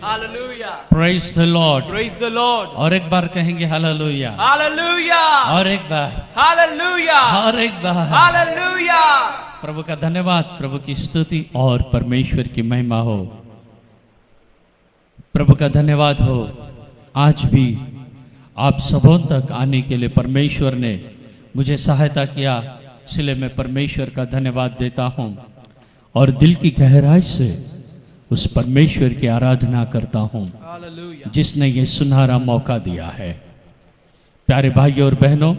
Hallelujah. Praise the Lord. Praise the Lord. और एक बार कहेंगे हालेलुया। Hallelujah. और एक बार, Hallelujah. और एक बार। Hallelujah. प्रभु का धन्यवाद, प्रभु की स्तुति और परमेश्वर की महिमा हो। प्रभु का धन्यवाद हो। आज भी आप सबों तक आने के लिए परमेश्वर ने मुझे सहायता किया, इसलिए मैं परमेश्वर का धन्यवाद देता हूँ और दिल की गहराई से उस परमेश्वर की आराधना करता हूँ Hallelujah. जिसने ये सुनहरा मौका दिया है। प्यारे भाइयों और बहनों,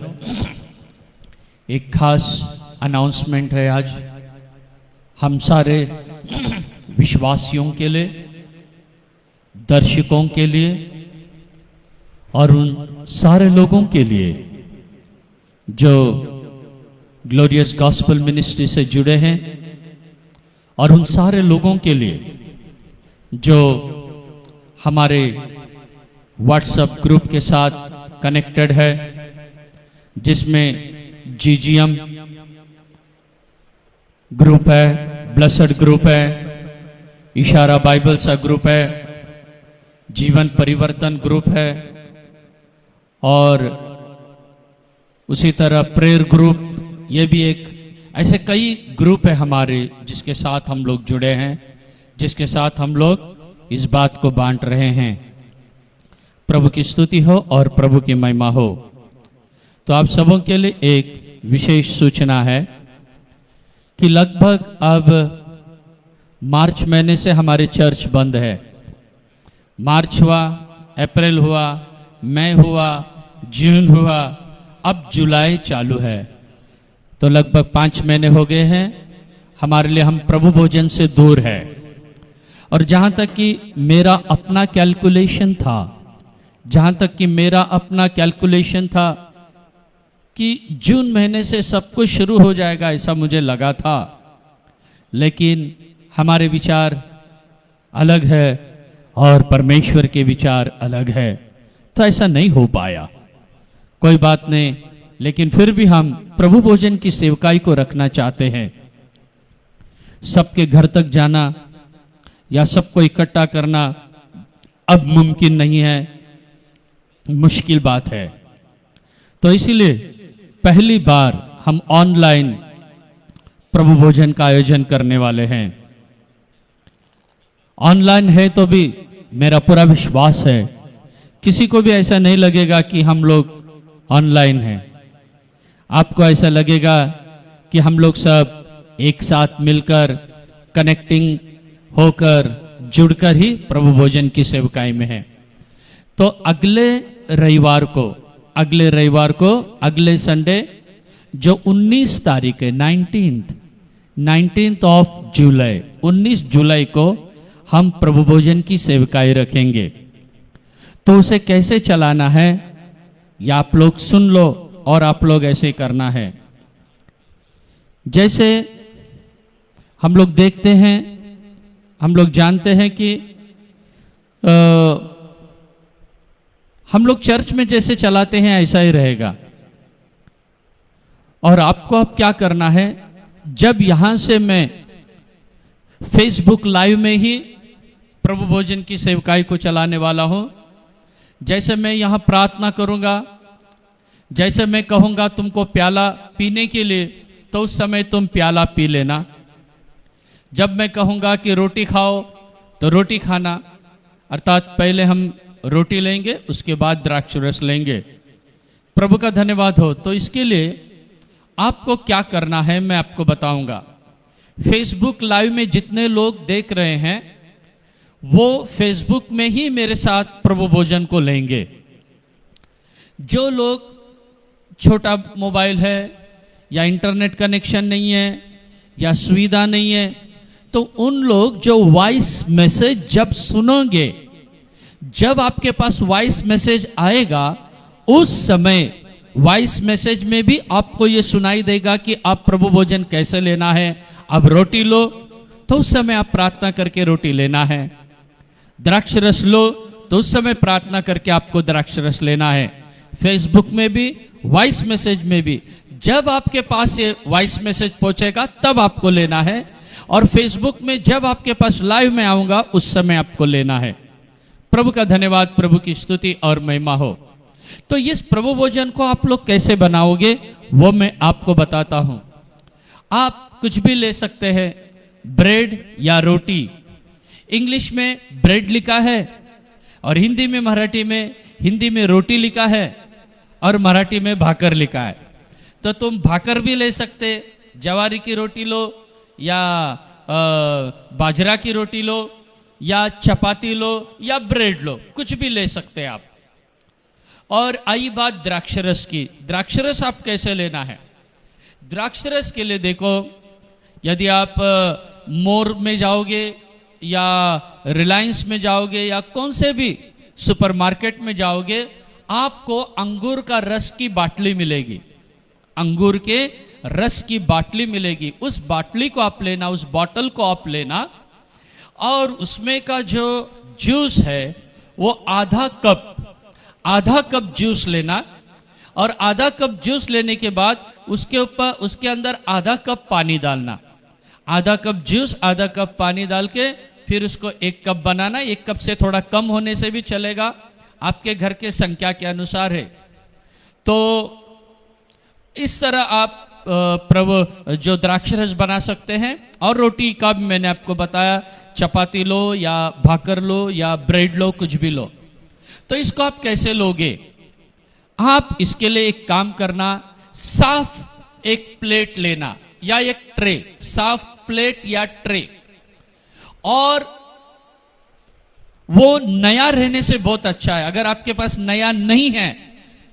एक खास अनाउंसमेंट है आज हम सारे विश्वासियों के लिए, दर्शकों के लिए और उन सारे लोगों के लिए जो ग्लोरियस गॉस्पेल मिनिस्ट्री से जुड़े हैं और उन सारे लोगों के लिए जो हमारे व्हाट्सएप ग्रुप के साथ कनेक्टेड है, जिसमें जीजीएम ग्रुप है, ब्लेसड ग्रुप है, इशारा बाइबल सा ग्रुप है, जीवन परिवर्तन ग्रुप है और उसी तरह प्रेयर ग्रुप, ये भी एक, ऐसे कई ग्रुप है हमारे जिसके साथ हम लोग जुड़े हैं, जिसके साथ हम लोग इस बात को बांट रहे हैं। प्रभु की स्तुति हो और प्रभु की महिमा हो। तो आप सबों के लिए एक विशेष सूचना है कि लगभग अब मार्च महीने से हमारे चर्च बंद है। मार्च हुआ, अप्रैल हुआ, मई हुआ, जून हुआ, अब जुलाई चालू है। तो लगभग 5 महीने हो गए हैं हमारे लिए, हम प्रभु भोजन से दूर है। और जहाँ तक कि मेरा अपना कैलकुलेशन था, जहाँ तक कि मेरा अपना कैलकुलेशन था कि जून महीने से सब कुछ शुरू हो जाएगा, ऐसा मुझे लगा था, लेकिन हमारे विचार अलग है और परमेश्वर के विचार अलग है, तो ऐसा नहीं हो पाया। कोई बात नहीं, लेकिन फिर भी हम प्रभु भोजन की सेवकाई को रखना चाहते हैं। सबके घर तक जाना या सबको इकट्ठा करना अब मुमकिन नहीं है, मुश्किल बात है। तो इसीलिए पहली बार हम ऑनलाइन प्रभु भोजन का आयोजन करने वाले हैं। ऑनलाइन है तो भी मेरा पूरा विश्वास है किसी को भी ऐसा नहीं लगेगा कि हम लोग ऑनलाइन हैं। आपको ऐसा लगेगा कि हम लोग सब एक साथ मिलकर कनेक्टिंग होकर जुड़कर ही प्रभु भोजन की सेवकाई में है। तो अगले रविवार को अगले संडे जो 19 तारीख है, 19th ऑफ जुलाई, 19 जुलाई को हम प्रभु भोजन की सेवकाई रखेंगे। तो उसे कैसे चलाना है या आप लोग सुन लो और आप लोग ऐसे करना है। जैसे हम लोग देखते हैं, हम लोग जानते हैं कि हम लोग चर्च में जैसे चलाते हैं ऐसा ही रहेगा। और आपको अब क्या करना है, जब यहां से मैं फेसबुक लाइव में ही प्रभु भोजन की सेवकाई को चलाने वाला हूं, जैसे मैं यहां प्रार्थना करूंगा, जैसे मैं कहूंगा तुमको प्याला पीने के लिए, तो उस समय तुम प्याला पी लेना। जब मैं कहूंगा कि रोटी खाओ तो रोटी खाना, अर्थात पहले हम रोटी लेंगे, उसके बाद द्राक्ष रस लेंगे। प्रभु का धन्यवाद हो। तो इसके लिए आपको क्या करना है मैं आपको बताऊंगा। फेसबुक लाइव में जितने लोग देख रहे हैं वो फेसबुक में ही मेरे साथ प्रभु भोजन को लेंगे। जो लोग छोटा मोबाइल है या इंटरनेट कनेक्शन नहीं है या सुविधा नहीं है, तो उन लोग जो वॉइस मैसेज जब सुनोगे, जब आपके पास वॉइस मैसेज आएगा, उस समय वॉइस मैसेज में भी आपको ये सुनाई देगा कि आप प्रभु भोजन कैसे लेना है। अब रोटी लो तो उस समय आप प्रार्थना करके रोटी लेना है। द्राक्ष रस लो तो उस समय प्रार्थना करके आपको द्राक्ष रस लेना है। फेसबुक में भी, वॉइस मैसेज में भी, जब आपके पास ये वॉइस मैसेज पहुंचेगा तब आपको लेना है। और फेसबुक में जब आपके पास लाइव में आऊंगा उस समय आपको लेना है। प्रभु का धन्यवाद, प्रभु की स्तुति और महिमा हो। तो इस प्रभु भोजन को आप लोग कैसे बनाओगे वो मैं आपको बताता हूं। आप कुछ भी ले सकते हैं, ब्रेड या रोटी। इंग्लिश में ब्रेड लिखा है और हिंदी में हिंदी में रोटी लिखा है और मराठी में भाकर लिखा है। तो तुम भाकर भी ले सकते, जवारी की रोटी लो या बाजरा की रोटी लो या चपाती लो या ब्रेड लो, कुछ भी ले सकते आप। और आई बात द्राक्षरस की। द्राक्षरस आप कैसे लेना है? द्राक्षरस के लिए देखो, यदि आप मोर में जाओगे या रिलायंस में जाओगे या कौन से भी सुपरमार्केट में जाओगे, आपको अंगूर का रस की बाटली मिलेगी। अंगूर के रस की बाटली मिलेगी। उस बाटली को आप लेना, उस बॉटल को आप लेना और उसमें का जो जूस है वो आधा कप जूस लेना। और आधा कप जूस लेने के बाद उसके अंदर आधा कप पानी डालना। आधा कप जूस, आधा कप पानी डाल के फिर उसको 1 कप बनाना। 1 कप से थोड़ा कम होने से भी चलेगा, आपके घर के संख्या के अनुसार है। तो इस तरह आप प्रभु जो द्राक्षरस बना सकते हैं। और रोटी का भी मैंने आपको बताया, चपाती लो या भाकर लो या ब्रेड लो, कुछ भी लो। तो इसको आप कैसे लोगे? आप इसके लिए एक काम करना, साफ एक प्लेट लेना या एक ट्रे, साफ प्लेट या ट्रे। और वो नया रहने से बहुत अच्छा है। अगर आपके पास नया नहीं है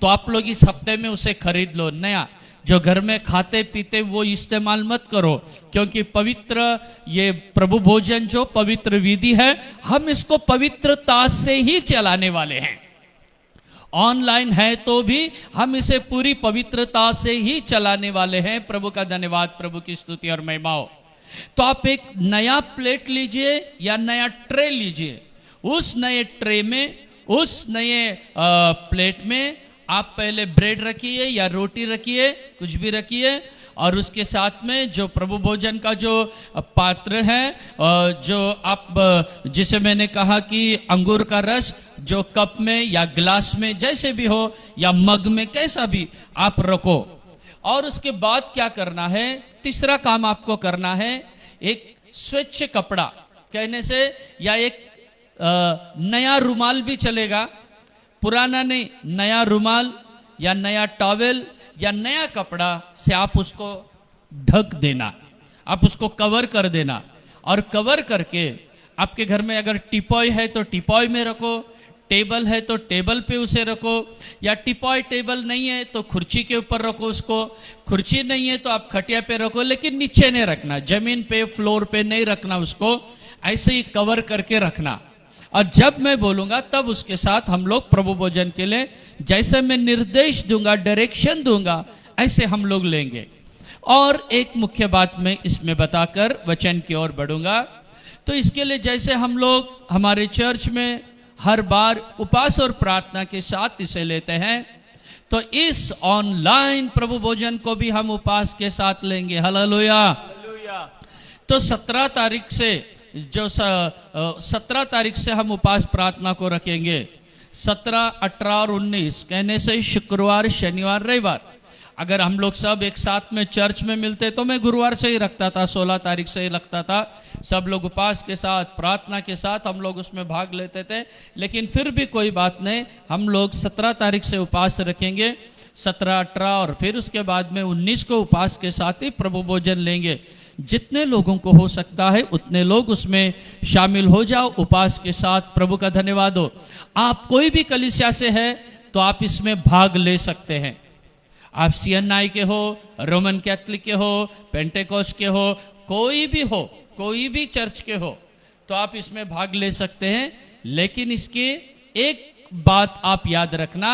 तो आप लोग इस हफ्ते में उसे खरीद लो। नया जो घर में खाते पीते वो इस्तेमाल मत करो, क्योंकि पवित्र ये प्रभु भोजन जो पवित्र विधि है, हम इसको पवित्रता से ही चलाने वाले हैं। ऑनलाइन है तो भी हम इसे पूरी पवित्रता से ही चलाने वाले हैं। प्रभु का धन्यवाद, प्रभु की स्तुति और महिमा हो। तो आप एक नया प्लेट लीजिए या नया ट्रे लीजिए। उस नए ट्रे में, उस नए प्लेट में आप पहले ब्रेड रखिए या रोटी रखिए, कुछ भी रखिए। और उसके साथ में जो प्रभु भोजन का जो पात्र है, जो आप जिसे मैंने कहा कि अंगूर का रस, जो कप में या ग्लास में जैसे भी हो या मग में कैसा भी आप रखो। और उसके बाद क्या करना है? तीसरा काम आपको करना है, एक स्वच्छ कपड़ा कहने से या एक नया रुमाल भी चलेगा, पुराना नहीं, नया रुमाल या नया टॉवेल या नया कपड़ा से आप उसको ढक देना, आप उसको कवर कर देना। और कवर करके आपके घर में अगर टिपॉय है तो टिपॉय में रखो, टेबल है तो टेबल पे उसे रखो, या टिपॉय टेबल नहीं है तो कुर्सी के ऊपर रखो उसको। कुर्सी नहीं है तो आप खटिया पे रखो, लेकिन नीचे नहीं रखना, जमीन पे फ्लोर पे नहीं रखना उसको, ऐसे ही कवर करके रखना। और जब मैं बोलूंगा तब उसके साथ हम लोग प्रभु भोजन के लिए जैसे मैं निर्देश दूंगा, डायरेक्शन दूंगा, ऐसे हम लोग लेंगे। और एक मुख्य बात मैं इसमें बताकर वचन की ओर बढ़ूंगा। तो इसके लिए जैसे हम लोग हमारे चर्च में हर बार उपवास और प्रार्थना के साथ इसे लेते हैं, तो इस ऑनलाइन प्रभु भोजन को भी हम उपवास के साथ लेंगे। हालेलुया। तो 17 तारीख से 17 तारीख से हम उपवास प्रार्थना को रखेंगे। 17, 18 और 19 कहने से शुक्रवार, शनिवार, रविवार। अगर हम लोग सब एक साथ में चर्च में मिलते तो मैं गुरुवार से ही रखता था, 16 तारीख से ही रखता था। सब लोग उपवास के साथ, प्रार्थना के साथ हम लोग उसमें भाग लेते थे। लेकिन फिर भी कोई बात नहीं, हम लोग 17 तारीख से उपवास रखेंगे, 17, 18 और फिर उसके बाद में 19 को उपवास के साथ ही प्रभु भोजन लेंगे। जितने लोगों को हो सकता है उतने लोग उसमें शामिल हो जाओ उपवास के साथ। प्रभु का धन्यवाद हो। आप कोई भी कलीसिया से है तो आप इसमें भाग ले सकते हैं। आप CNI के हो, रोमन कैथलिक के हो, पेंटेकोस्ट के हो, कोई भी चर्च के हो, तो आप इसमें भाग ले सकते हैं। लेकिन इसकी एक बात आप याद रखना,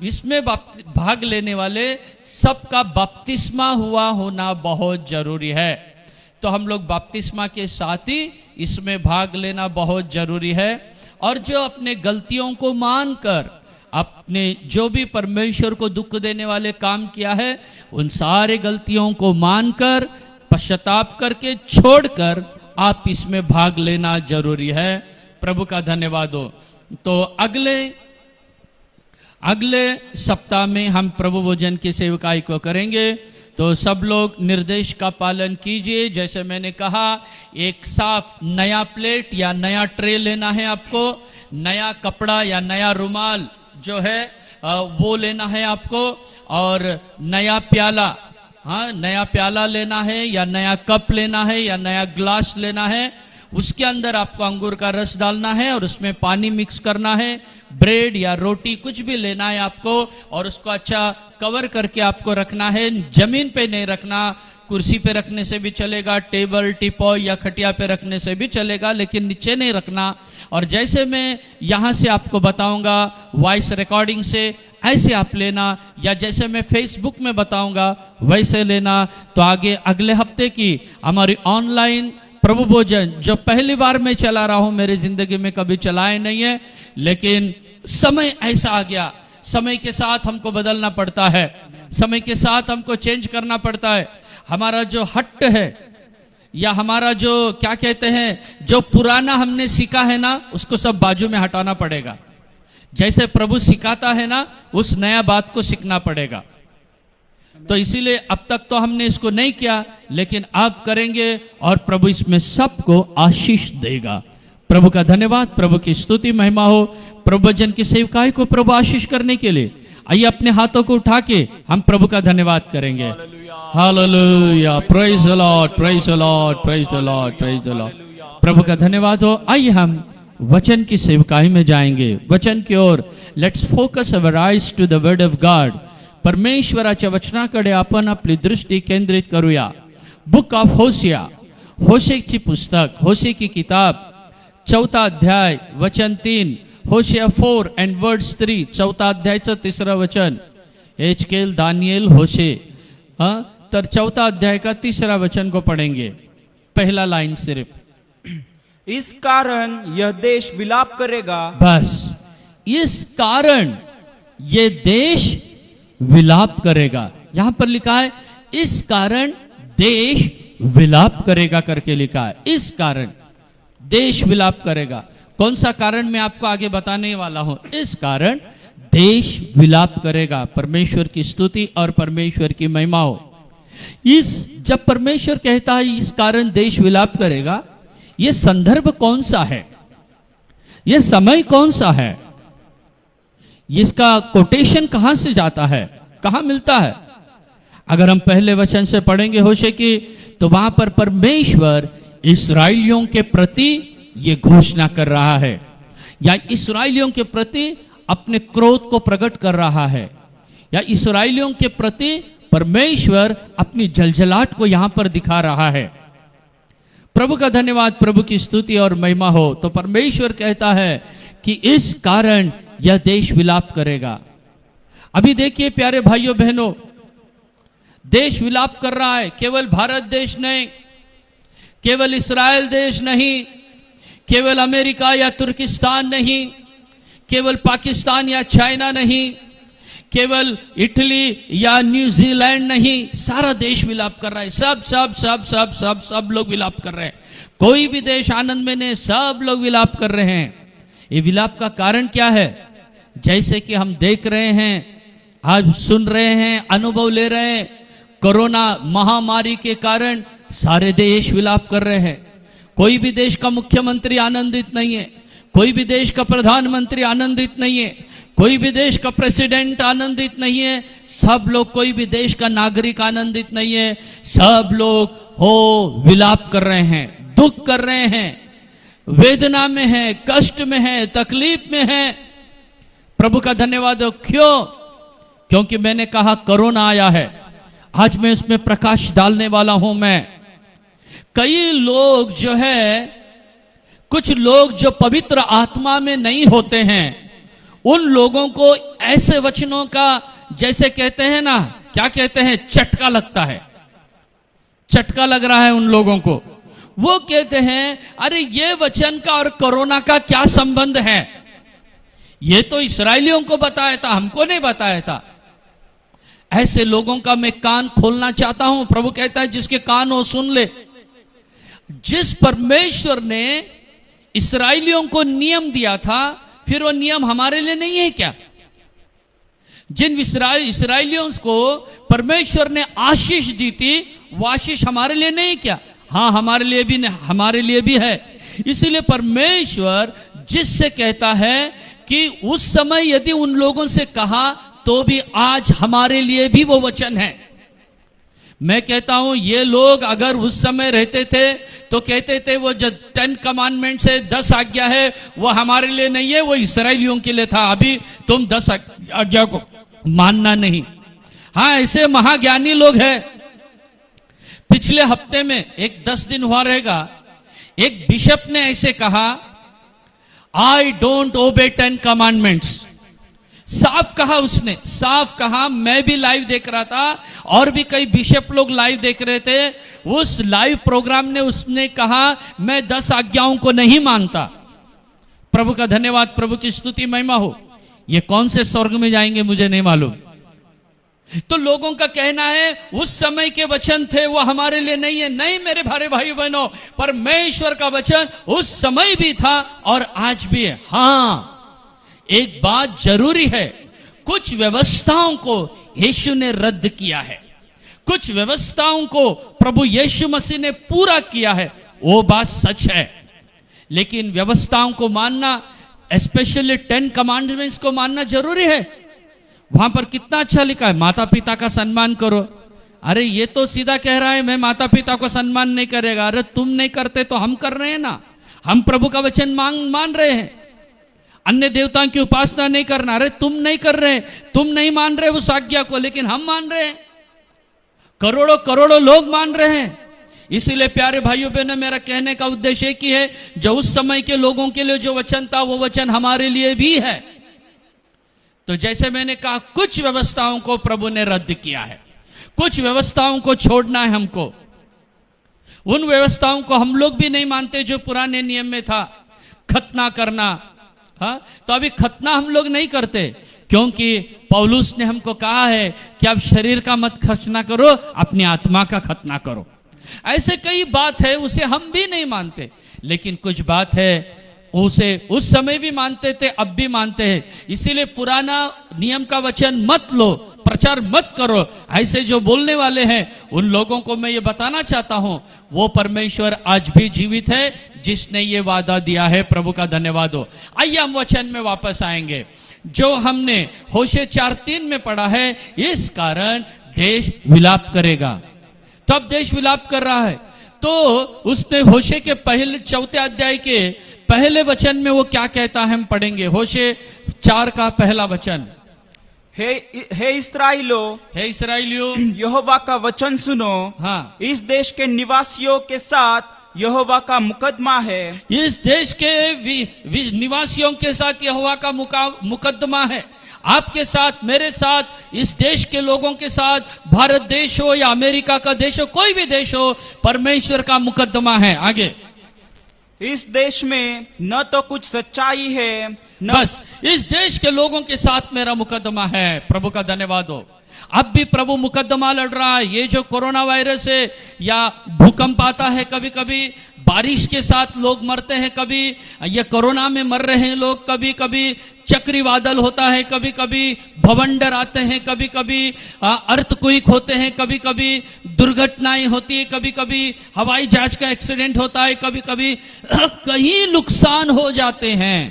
इसमें भाग लेने वाले सबका बपतिस्मा हुआ होना बहुत जरूरी है। तो हम लोग बपतिस्मा के साथ ही इसमें भाग लेना बहुत जरूरी है। और जो अपने गलतियों को मानकर, अपने जो भी परमेश्वर को दुख देने वाले काम किया है, उन सारे गलतियों को मानकर, पश्चाताप करके, छोड़कर आप इसमें भाग लेना जरूरी है। प्रभु का धन्यवाद हो। तो अगले सप्ताह में हम प्रभु भोजन की सेवकाई को करेंगे। तो सब लोग निर्देश का पालन कीजिए। जैसे मैंने कहा, एक साफ नया प्लेट या नया ट्रे लेना है आपको, नया कपड़ा या नया रुमाल जो है वो लेना है आपको, और नया प्याला, हाँ नया प्याला लेना है या नया कप लेना है या नया ग्लास लेना है। उसके अंदर आपको अंगूर का रस डालना है और उसमें पानी मिक्स करना है। ब्रेड या रोटी कुछ भी लेना है आपको, और उसको अच्छा कवर करके आपको रखना है। जमीन पे नहीं रखना, कुर्सी पे रखने से भी चलेगा, टेबल टिपॉय या खटिया पे रखने से भी चलेगा, लेकिन नीचे नहीं रखना। और जैसे मैं यहाँ से आपको बताऊंगा वॉइस रिकॉर्डिंग से, ऐसे आप लेना, या जैसे मैं फेसबुक में बताऊंगा वैसे लेना। तो आगे अगले हफ्ते की हमारी ऑनलाइन प्रभु भोजन जो पहली बार मैं चला रहा हूं, मेरी जिंदगी में कभी चलाए नहीं है, लेकिन समय ऐसा आ गया, समय के साथ हमको बदलना पड़ता है, समय के साथ हमको चेंज करना पड़ता है। हमारा जो हट्ट है या हमारा जो क्या कहते हैं, जो पुराना हमने सीखा है ना, उसको सब बाजू में हटाना पड़ेगा। जैसे प्रभु सिखाता है ना, उस नया बात को सीखना पड़ेगा। तो इसीलिए अब तक तो हमने इसको नहीं किया, लेकिन आप करेंगे और प्रभु इसमें सबको आशीष देगा। प्रभु का धन्यवाद, प्रभु की स्तुति महिमा हो। प्रभु वचन की सेवकाई को प्रभु आशीष करने के लिए आइए अपने हाथों को उठा के हम प्रभु का धन्यवाद करेंगे। Hallelujah, praise the Lord, praise the Lord, praise the Lord, praise the Lord. प्रभु का धन्यवाद हो। आइए हम वचन की सेवकाई में जाएंगे, वचन की ओर। Let's focus our eyes to the word of God. परमेश्वराच्या वचनाकडे आपण आपली दृष्टी केंद्रित करूया। बुक ऑफ होशिया, होशेची पुस्तक, होशे की किताब, 4 अध्याय वचन 3, होशिया 4 and verse 3, 4 अध्यायचं 3रं वचन। एचकेल, दानियल, होशे, हाँ, तर 4 अध्याय का 3रं वचन को पढ़ेंगे। पहला लाइन सिर्फ, इस कारण यह देश विलाप करेगा। बस, इस कारण ये देश विलाप करेगा। यहां पर लिखा है इस कारण देश विलाप करेगा करके लिखा है। इस कारण देश विलाप करेगा। कौन सा कारण मैं आपको आगे बताने वाला हूं। इस कारण देश विलाप करेगा। परमेश्वर की स्तुति और परमेश्वर की महिमा हो। जब परमेश्वर कहता है इस कारण देश विलाप करेगा, यह संदर्भ कौन सा है, यह समय कौन सा है, इसका कोटेशन कहां से जाता है, कहां मिलता है। अगर हम पहले वचन से पढ़ेंगे होशे की, तो वहां पर परमेश्वर इस्राएलियों के प्रति ये घोषणा कर रहा है, या इस्राएलियों के प्रति अपने क्रोध को प्रकट कर रहा है, या इस्राएलियों के प्रति परमेश्वर अपनी जलजलाहट को यहां पर दिखा रहा है। प्रभु का धन्यवाद, प्रभु की स्तुति और महिमा हो। तो परमेश्वर कहता है कि इस कारण यह देश विलाप करेगा। अभी देखिए प्यारे भाइयों बहनों, देश विलाप कर रहा है। केवल भारत देश नहीं, केवल इस्राएल देश नहीं, केवल अमेरिका या तुर्किस्तान नहीं, केवल पाकिस्तान या चाइना नहीं, केवल इटली या न्यूजीलैंड नहीं, सारा देश विलाप कर रहा है। सब सब सब सब सब सब लोग विलाप कर रहे हैं। कोई भी देश आनंद में नहीं, सब लोग विलाप कर रहे हैं। ये विलाप का कारण क्या है? जैसे कि हम देख रहे हैं, आज सुन रहे हैं, अनुभव ले रहे हैं, कोरोना महामारी के कारण सारे देश विलाप कर रहे हैं। कोई भी देश का मुख्यमंत्री आनंदित नहीं है, कोई भी देश का प्रधानमंत्री आनंदित नहीं है, कोई भी देश का प्रेसिडेंट आनंदित नहीं है, सब लोग, कोई भी देश का नागरिक आनंदित नहीं है। सब लोग हो विलाप कर रहे हैं, दुख कर रहे हैं, वेदना में है, कष्ट में है, तकलीफ में है। प्रभु का धन्यवाद हो। क्यों? क्योंकि मैंने कहा कोरोना आया है, आज मैं उसमें प्रकाश डालने वाला हूं। मैं कई लोग जो है, कुछ लोग जो पवित्र आत्मा में नहीं होते हैं, उन लोगों को ऐसे वचनों का, जैसे कहते हैं ना, क्या कहते हैं, चटका लगता है, चटका लग रहा है उन लोगों को। वो कहते हैं अरे ये वचन का और कोरोना का क्या संबंध है? ये तो इस्राएलियों को बताया था, हमको नहीं बताया था। ऐसे लोगों का मैं कान खोलना चाहता हूं। प्रभु कहता है जिसके कान हो सुन ले। जिस परमेश्वर ने इस्राएलियों को नियम दिया था, फिर वो नियम हमारे लिए नहीं है क्या? जिन इसराइलियों को परमेश्वर ने आशीष दी थी, वो आशीष हमारे लिए नहीं क्या? हाँ, हमारे लिए भी है। इसीलिए परमेश्वर जिससे कहता है कि उस समय यदि उन लोगों से कहा, तो भी आज हमारे लिए भी वो वचन है। मैं कहता हूं, ये लोग अगर उस समय रहते थे तो कहते थे वो जो 10 कमांडमेंट से 10 आज्ञा है वो हमारे लिए नहीं है, वो इसराइलियों के लिए था। अभी तुम 10 आज्ञा को मानना नहीं। हाँ, ऐसे महाज्ञानी लोग हैं। पिछले हफ्ते में एक 10 दिन हुआ रहेगा, एक बिशप ने ऐसे कहा, आई डोंट ओबे 10 कमांडमेंट्स। साफ कहा उसने, साफ कहा। मैं भी लाइव देख रहा था और भी कई बिशप लोग लाइव देख रहे थे। उस लाइव प्रोग्राम ने उसने कहा, मैं 10 आज्ञाओं को नहीं मानता। प्रभु का धन्यवाद, प्रभु की स्तुति महिमा हो। ये कौन से स्वर्ग में जाएंगे मुझे नहीं मालूम। तो लोगों का कहना है उस समय के वचन थे वो हमारे लिए नहीं है। नहीं मेरे भारे भाई बहनों, परमेश्वर का वचन उस समय भी था और आज भी है। हाँ, एक बात जरूरी है, कुछ व्यवस्थाओं को यीशु ने रद्द किया है, कुछ व्यवस्थाओं को प्रभु यीशु मसीह ने पूरा किया है, वो बात सच है। लेकिन व्यवस्थाओं को मानना, स्पेशली 10 कमांडमेंट्स को मानना जरूरी है। वहां पर कितना अच्छा लिखा है, माता पिता का सम्मान करो। अरे ये तो सीधा कह रहा है मैं माता पिता को सम्मान नहीं करेगा। अरे तुम नहीं करते तो हम कर रहे हैं ना। हम प्रभु का वचन मान रहे हैं। अन्य देवताओं की उपासना नहीं करना। अरे तुम नहीं कर रहे, तुम नहीं मान रहे उस आज्ञा को, लेकिन हम मान रहे हैं। करोड़ों करोड़ों लोग मान रहे हैं। इसीलिए प्यारे भाइयों बहनों, मेरा कहने का उद्देश्य एक ही है, जो उस समय के लोगों के लिए जो वचन था वो वचन हमारे लिए भी है। तो जैसे मैंने कहा, कुछ व्यवस्थाओं को प्रभु ने रद्द किया है, कुछ व्यवस्थाओं को छोड़ना है हमको। उन व्यवस्थाओं को हम लोग भी नहीं मानते जो पुराने नियम में था, खतना करना। हाँ, तो अभी खतना हम लोग नहीं करते, क्योंकि पौलुस ने हमको कहा है कि आप शरीर का मत खतना करो, अपनी आत्मा का खतना करो। ऐसे कई बात है, उसे हम भी नहीं मानते। लेकिन कुछ बात है उसे उस समय भी मानते थे, अब भी मानते हैं। इसीलिए पुराना नियम का वचन मत लो, प्रचार मत करो। ऐसे जो बोलने वाले हैं उन लोगों को मैं ये बताना चाहता हूं, वो परमेश्वर आज भी जीवित है जिसने ये वादा दिया है। प्रभु का धन्यवाद हो। आइए हम वचन में वापस आएंगे जो हमने होशे 4:3 में पढ़ा है। इस कारण देश विलाप करेगा। तो अब देश विलाप कर रहा है, तो उसने होशे के पहले 4 अध्याय के पहले वचन में वो क्या कहता है हम पढ़ेंगे। होशे 4 का पहला वचन। हे इस्राएलियों, यहोवा का वचन सुनो। हाँ, इस देश के निवासियों के साथ यहोवा का मुकदमा है। इस देश के निवासियों के साथ यहोवा का मुकदमा है। आपके साथ, मेरे साथ, इस देश के लोगों के साथ, भारत देश हो या अमेरिका का देश हो, कोई भी देश हो, परमेश्वर का मुकदमा है। आगे, इस देश में न तो कुछ सच्चाई है, न बस इस देश के लोगों के साथ मेरा मुकदमा है। प्रभु का धन्यवाद हो। अब भी प्रभु मुकदमा लड़ रहा है। ये जो कोरोना वायरस है या भूकंप आता है, कभी कभी बारिश के साथ लोग मरते हैं, कभी ये कोरोना में मर रहे हैं लोग, कभी कभी चक्रवादल होता है, कभी कभी भवंडर आते हैं, कभी कभी अर्थक्वेक होते हैं, कभी कभी दुर्घटनाएं होती है, कभी कभी हवाई जहाज का एक्सीडेंट होता है, कभी कभी कहीं नुकसान हो जाते हैं।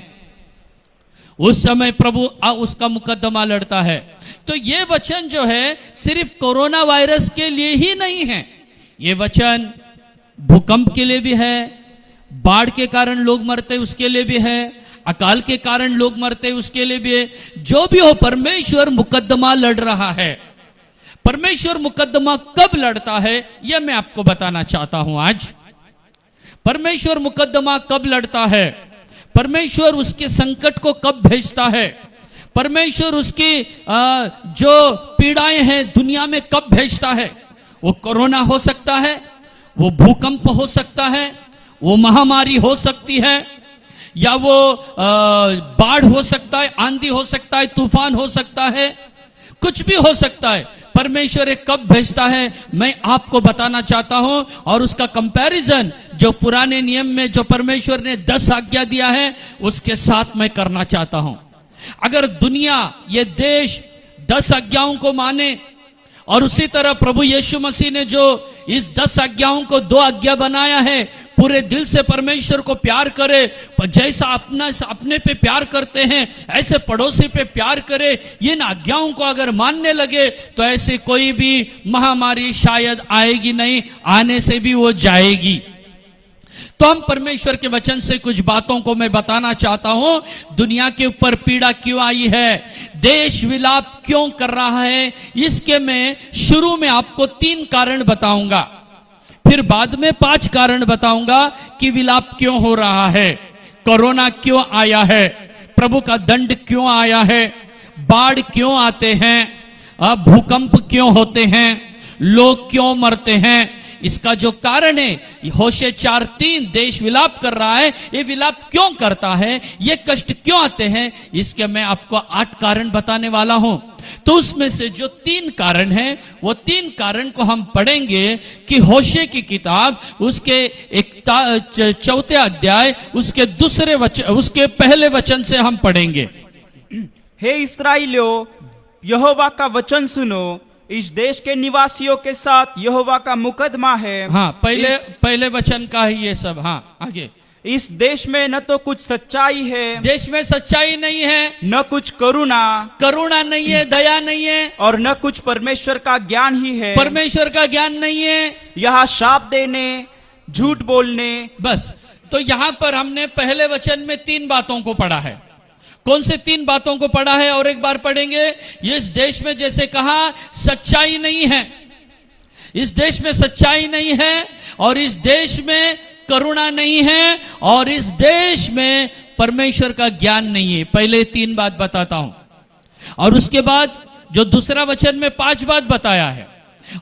उस समय प्रभु उसका मुकदमा लड़ता है। तो ये वचन जो है सिर्फ कोरोना वायरस के लिए ही नहीं है, ये वचन भूकंप के लिए भी है, बाढ़ के कारण लोग मरते उसके लिए भी है, अकाल के कारण लोग मरते उसके लिए भी है। जो भी हो, परमेश्वर मुकदमा लड़ रहा है। परमेश्वर मुकदमा कब लड़ता है यह मैं आपको बताना चाहता हूं आज। परमेश्वर मुकदमा कब लड़ता है, परमेश्वर उसके संकट को कब भेजता है, परमेश्वर उसकी जो पीड़ाएं हैं दुनिया में कब भेजता है। वो कोरोना हो सकता है, वो भूकंप हो सकता है, वो महामारी हो सकती है, या वो बाढ़ हो सकता है, आंधी हो सकता है, तूफान हो सकता है, कुछ भी हो सकता है। परमेश्वर एक कब भेजता है मैं आपको बताना चाहता हूं, और उसका कंपैरिजन जो पुराने नियम में जो परमेश्वर ने 10 आज्ञा दिया है उसके साथ मैं करना चाहता हूं। अगर दुनिया, ये देश 10 आज्ञाओं को माने और उसी तरह प्रभु यीशु मसीह ने जो इस 10 आज्ञाओं को 2 आज्ञा बनाया है, पूरे दिल से परमेश्वर को प्यार करे, जैसा अपने पे प्यार करते हैं ऐसे पड़ोसी पे प्यार करे, इन आज्ञाओं को अगर मानने लगे तो ऐसे कोई भी महामारी शायद आएगी नहीं, आने से भी वो जाएगी। तो हम परमेश्वर के वचन से कुछ बातों को मैं बताना चाहता हूं। दुनिया के ऊपर पीड़ा क्यों आई है, देश विलाप क्यों कर रहा है, इसके मैं शुरू में आपको 3 कारण बताऊंगा, फिर बाद में 5 कारण बताऊंगा कि विलाप क्यों हो रहा है, कोरोना क्यों आया है, प्रभु का दंड क्यों आया है, बाढ़ क्यों आते हैं, भूकंप क्यों होते हैं, लोग क्यों मरते हैं। इसका जो कारण है होशे 4:3 देश विलाप कर रहा है, ये विलाप क्यों करता है, ये कष्ट क्यों आते हैं, इसके मैं आपको 8 कारण बताने वाला हूं। तो उसमें से जो 3 कारण हैं वो 3 कारण को हम पढ़ेंगे कि होशे की किताब उसके 4 अध्याय उसके पहले वचन से हम पढ़ेंगे। हे इस्राएलियों, यहोवा का वचन सुनो, इस देश के निवासियों के साथ यहोवा का मुकदमा है। हाँ, पहले वचन का ही ये सब। हाँ, आगे। इस देश में न तो कुछ सच्चाई है, देश में सच्चाई नहीं है, न कुछ करुणा नहीं है, दया नहीं है, और न कुछ परमेश्वर का ज्ञान ही है। परमेश्वर का ज्ञान नहीं है, यहाँ शाप देने, झूठ बोलने। बस। तो यहाँ पर हमने पहले वचन में 3 बातों को पढ़ा है। कौन से 3 बातों को पढ़ा है और एक बार पढ़ेंगे। इस देश में जैसे कहा सच्चाई नहीं है, इस देश में सच्चाई नहीं है, और इस देश में करुणा नहीं है, और इस देश में परमेश्वर का ज्ञान नहीं है। पहले 3 बात बताता हूं, और उसके बाद जो दूसरा वचन में 5 बात बताया है,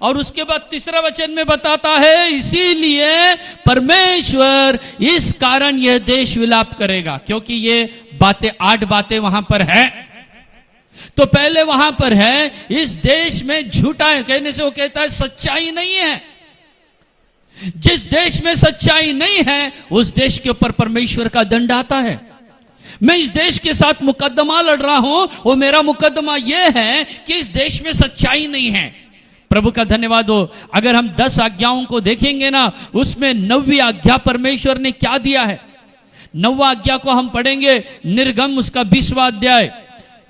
और उसके बाद तीसरा वचन में बताता है इसीलिए परमेश्वर इस कारण यह देश विलाप करेगा, क्योंकि ये बातें 8 बातें वहां पर है। तो पहले वहां पर है इस देश में झूठा है, कहने से वो कहता है सच्चाई नहीं है। जिस देश में सच्चाई नहीं है उस देश के ऊपर परमेश्वर का दंड आता है। मैं इस देश के साथ मुकदमा लड़ रहा हूं, वो मेरा मुकदमा यह है कि इस देश में सच्चाई नहीं है। प्रभु का धन्यवाद हो। अगर हम 10 आज्ञाओं को देखेंगे ना, उसमें 9वीं आज्ञा परमेश्वर ने क्या दिया है। 9वां आज्ञा को हम पढ़ेंगे निर्गम उसका 20वां अध्याय।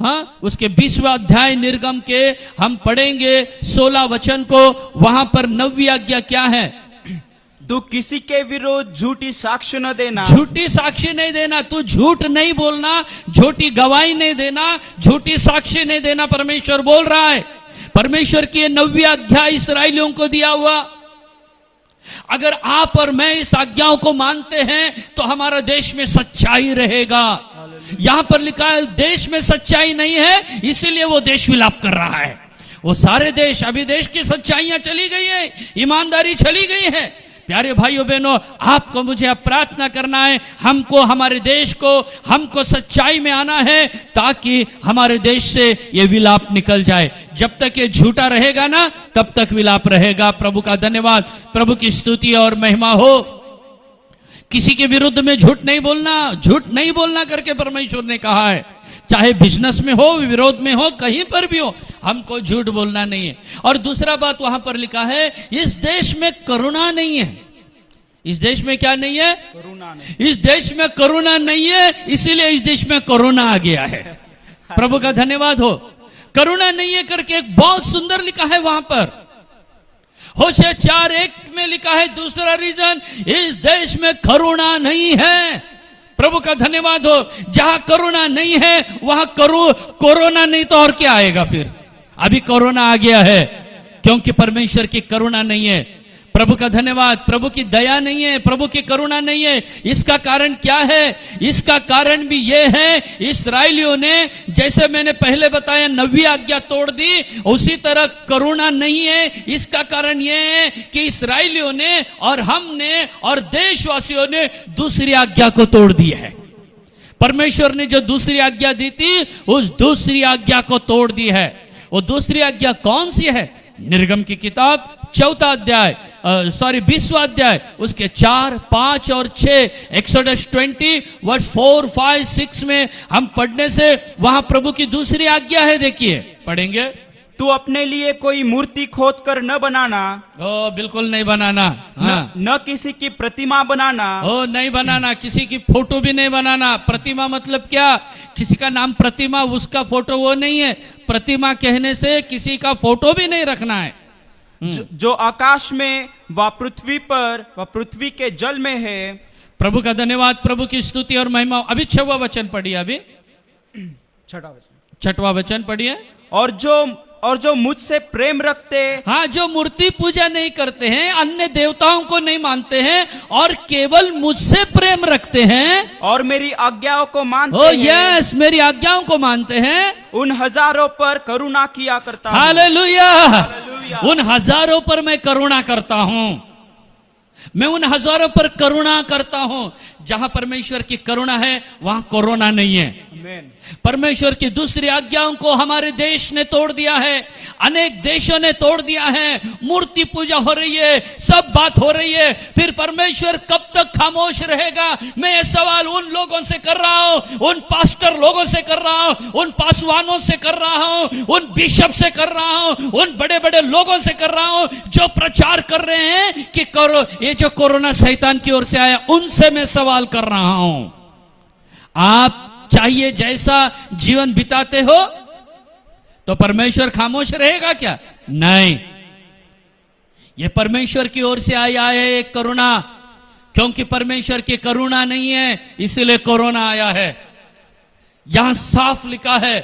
हाँ, उसके 20वां अध्याय निर्गम के हम पढ़ेंगे 16 वचन को। वहां पर 9वीं आज्ञा क्या है, तू किसी के विरोध झूठी साक्ष्य न देना। झूठी साक्षी नहीं देना, तू झूठ नहीं बोलना, झूठी गवाही नहीं देना, झूठी साक्षी नहीं देना, परमेश्वर बोल रहा है। परमेश्वर की 9वीं आज्ञा इस्राएलियों को दिया हुआ। अगर आप और मैं इस आज्ञाओं को मानते हैं तो हमारा देश में सच्चाई रहेगा। यहां पर लिखा है देश में सच्चाई नहीं है, इसीलिए वो देश विलाप कर रहा है। वो सारे देश, अभी देश की सच्चाइयां चली गई है, ईमानदारी चली गई है। प्यारे भाइयों बहनों, आपको मुझे अब प्रार्थना करना है, हमको, हमारे देश को, हमको सच्चाई में आना है ताकि हमारे देश से ये विलाप निकल जाए। जब तक ये झूठा रहेगा ना तब तक विलाप रहेगा। प्रभु का धन्यवाद, प्रभु की स्तुति और महिमा हो। किसी के विरुद्ध में झूठ नहीं बोलना करके परमेश्वर ने कहा है। चाहे बिजनेस में हो, विरोध में हो, कहीं पर भी हो, हमको झूठ बोलना नहीं है। और दूसरा बात वहां पर लिखा है इस देश में करुणा नहीं है। इस देश में क्या नहीं है, करुणा नहीं। इस देश में करुणा नहीं है, इसीलिए इस देश में कोरोना आ गया है। प्रभु का धन्यवाद हो। करुणा नहीं है करके एक बहुत सुंदर लिखा है वहां पर, होशे 4:1 में लिखा है दूसरा रीजन, इस देश में करुणा नहीं है। प्रभु का धन्यवाद हो। जहां करुणा नहीं है वहां कोरोना नहीं तो और क्या आएगा फिर। अभी कोरोना आ गया है क्योंकि परमेश्वर की करुणा नहीं है। प्रभु का धन्यवाद। प्रभु की दया नहीं है, प्रभु की करुणा नहीं है। इसका कारण क्या है? इसका कारण भी यह है, इस्राएलियों ने, जैसे मैंने पहले बताया, 9वीं आज्ञा तोड़ दी, उसी तरह करुणा नहीं है। इसका कारण यह है कि इस्राएलियों ने और हमने और देशवासियों ने दूसरी आज्ञा को तोड़ दिया है। परमेश्वर ने जो दूसरी आज्ञा दी थी उस दूसरी आज्ञा को तोड़ दी है। वो दूसरी आज्ञा कौन सी है? निर्गम की किताब 20वां अध्याय उसके 4, 5 और 6, एक्सोडस 20 वर्स 4, 5, 6 में हम पढ़ने से वहां प्रभु की दूसरी आज्ञा है। देखिए, पढ़ेंगे। तू अपने लिए कोई मूर्ति खोद कर न बनाना, ओ बिल्कुल नहीं बनाना। हाँ। न किसी की प्रतिमा बनाना, ओ नहीं बनाना, किसी की फोटो भी नहीं बनाना। प्रतिमा मतलब क्या? किसी का नाम प्रतिमा, उसका फोटो वो नहीं है। प्रतिमा कहने से किसी का फोटो भी नहीं रखना है। जो आकाश में व पृथ्वी पर व पृथ्वी के जल में है। प्रभु का धन्यवाद, प्रभु की स्तुति और महिमा। अभी 6वां वचन पढ़िए, अभी 6वां वचन पढ़िए। और जो मुझसे प्रेम रखते, हाँ, जो मूर्ति पूजा नहीं करते हैं, अन्य देवताओं को नहीं मानते हैं और केवल मुझसे प्रेम रखते हैं और मेरी आज्ञाओं को मानते ओ हैं, यस, मेरी आज्ञाओं को मानते हैं, उन हजारों पर करुणा किया करता हूं। हालेलुया। उन हजारों पर मैं करुणा करता हूं। मैं उन हजारों पर करुणा करता हूं। जहां परमेश्वर की करुणा है वहां कोरोना नहीं है। परमेश्वर की दूसरी आज्ञाओं को हमारे देश ने तोड़ दिया है, अनेक देशों ने तोड़ दिया है। मूर्ति पूजा हो रही है, सब बात हो रही है, फिर परमेश्वर कब तक खामोश रहेगा? मैं ये सवाल उन लोगों से कर रहा हूं, उन पास्टर लोगों से कर रहा हूं, उन पासवानों से कर रहा हूं, उन बिशप से कर रहा हूं, उन बड़े बड़े लोगों से कर रहा हूं जो प्रचार कर रहे हैं कि ये जो कोरोना शैतान की ओर से आया, उनसे मैं सवाल कर रहा हूं। आप चाहिए जैसा जीवन बिताते हो तो परमेश्वर खामोश रहेगा क्या? नहीं। यह परमेश्वर की ओर से आया है एक करुणा, क्योंकि परमेश्वर की करुणा नहीं है इसलिए कोरोना आया है। यहां साफ लिखा है,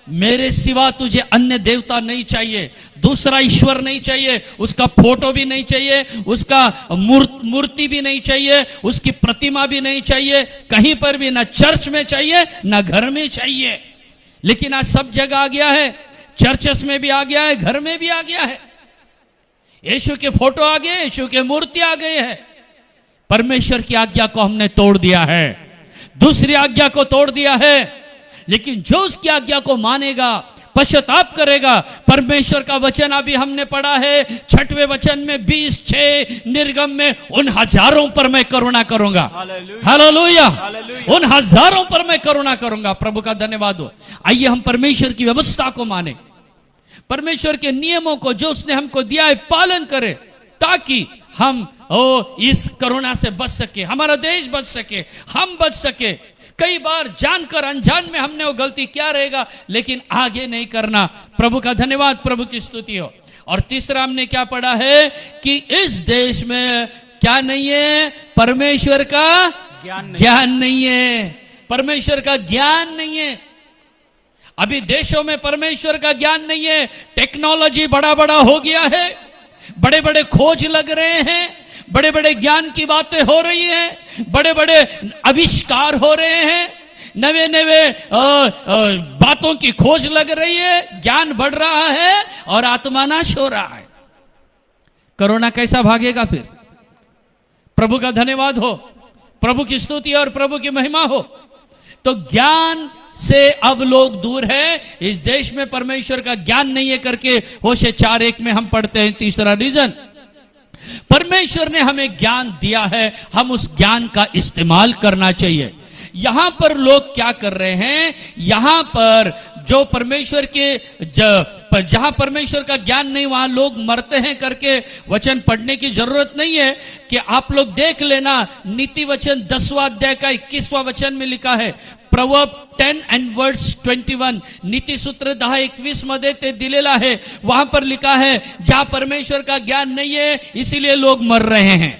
मेरे सिवा तुझे अन्य देवता नहीं चाहिए, दूसरा ईश्वर नहीं चाहिए, उसका फोटो भी नहीं चाहिए, उसका मूर्ति भी नहीं चाहिए, उसकी प्रतिमा भी नहीं चाहिए, कहीं पर भी, ना चर्च में चाहिए ना घर में चाहिए। लेकिन आज सब जगह आ गया है, चर्चेस में भी आ गया है, घर में भी आ गया है। यीशु के फोटो आ गए, यीशु के मूर्ति आ गए हैं। परमेश्वर की आज्ञा को हमने तोड़ दिया है, दूसरी आज्ञा को तोड़ दिया है। लेकिन जो उसकी आज्ञा को मानेगा, पश्चाताप करेगा, परमेश्वर का वचन अभी हमने पढ़ा है 6वें वचन में 20:6 निर्गम में, उन हजारों पर मैं करुणा करूंगा। हालेलुया। उन हजारों पर मैं करुणा करूंगा। प्रभु का धन्यवाद हो। आइए हम परमेश्वर की व्यवस्था को माने, परमेश्वर के नियमों को जो उसने हमको दिया है पालन करें, ताकि हम इस कोरोना से बच सके, हमारा देश बच सके, हम बच सके। कई बार जानकर अनजान में हमने वो गलती क्या रहेगा, लेकिन आगे नहीं करना। प्रभु का धन्यवाद, प्रभु की स्तुति हो। और तीसरा हमने क्या पढ़ा है कि इस देश में क्या नहीं है? परमेश्वर का ज्ञान नहीं है। परमेश्वर का ज्ञान नहीं है। अभी देशों में परमेश्वर का ज्ञान नहीं है। टेक्नोलॉजी बड़ा बड़ा हो गया है, बड़े बड़े खोज लग रहे हैं, बड़े बड़े ज्ञान की बातें हो रही हैं, बड़े बड़े आविष्कार हो रहे हैं, नवे नवे बातों की खोज लग रही है, ज्ञान बढ़ रहा है और आत्मा नाश हो रहा है। कोरोना कैसा भागेगा फिर? प्रभु का धन्यवाद हो, प्रभु की स्तुति और प्रभु की महिमा हो। तो ज्ञान से अब लोग दूर है। इस देश में परमेश्वर का ज्ञान नहीं है करके होशे 4:1 में हम पढ़ते हैं। तीसरा रीजन, परमेश्वर ने हमें ज्ञान दिया है, हम उस ज्ञान का इस्तेमाल करना चाहिए। यहां पर लोग क्या कर रहे हैं? यहां पर जो परमेश्वर के जहां परमेश्वर का ज्ञान नहीं वहां लोग मरते हैं करके वचन पढ़ने की जरूरत नहीं है। कि आप लोग देख लेना, नीति वचन 10वां अध्याय का 21वां वचन में लिखा है, प्रवर्ब 10 and verse 21, नीति सूत्र 10:21 मध्ये ते दिलेला है। वहां पर लिखा है जहां परमेश्वर का ज्ञान नहीं है इसीलिए लोग मर रहे हैं।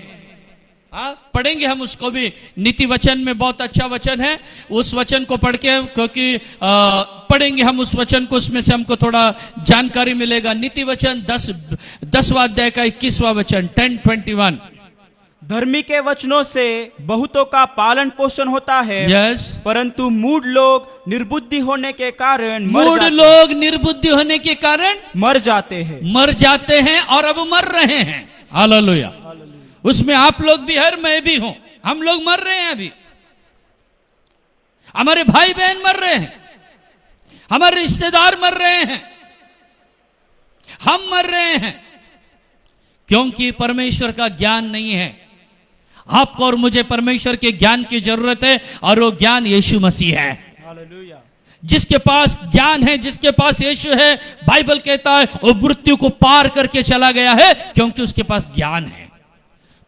पढ़ेंगे हम उसको भी। नीति वचन में बहुत अच्छा वचन है, उस वचन को पढ़ के, क्योंकि पढ़ेंगे हम उस वचन को, उसमें से हमको थोड़ा जानकारी मिलेगा। नीति वचन 10वां अध्याय का 21वां वचन 10:21, धर्मी के वचनों से बहुतों का पालन पोषण होता है, यस, परंतु मूढ़ लोग निर्बुद्धि होने के कारण निर्बुद्धि होने के कारण मर जाते हैं और अब मर रहे हैं। हालेलुया। उसमें आप लोग भी है, मैं भी हूं। हम लोग मर रहे हैं, अभी हमारे भाई बहन मर रहे हैं, हमारे रिश्तेदार मर रहे हैं। हम मर रहे हैं क्योंकि परमेश्वर का ज्ञान नहीं है। आपको और मुझे परमेश्वर के ज्ञान की जरूरत है, और वो ज्ञान यीशु मसीह है। हालेलुया। जिसके पास ज्ञान है, जिसके पास यीशु है, बाइबल कहता है वो मृत्यु को पार करके चला गया है, क्योंकि उसके पास ज्ञान है।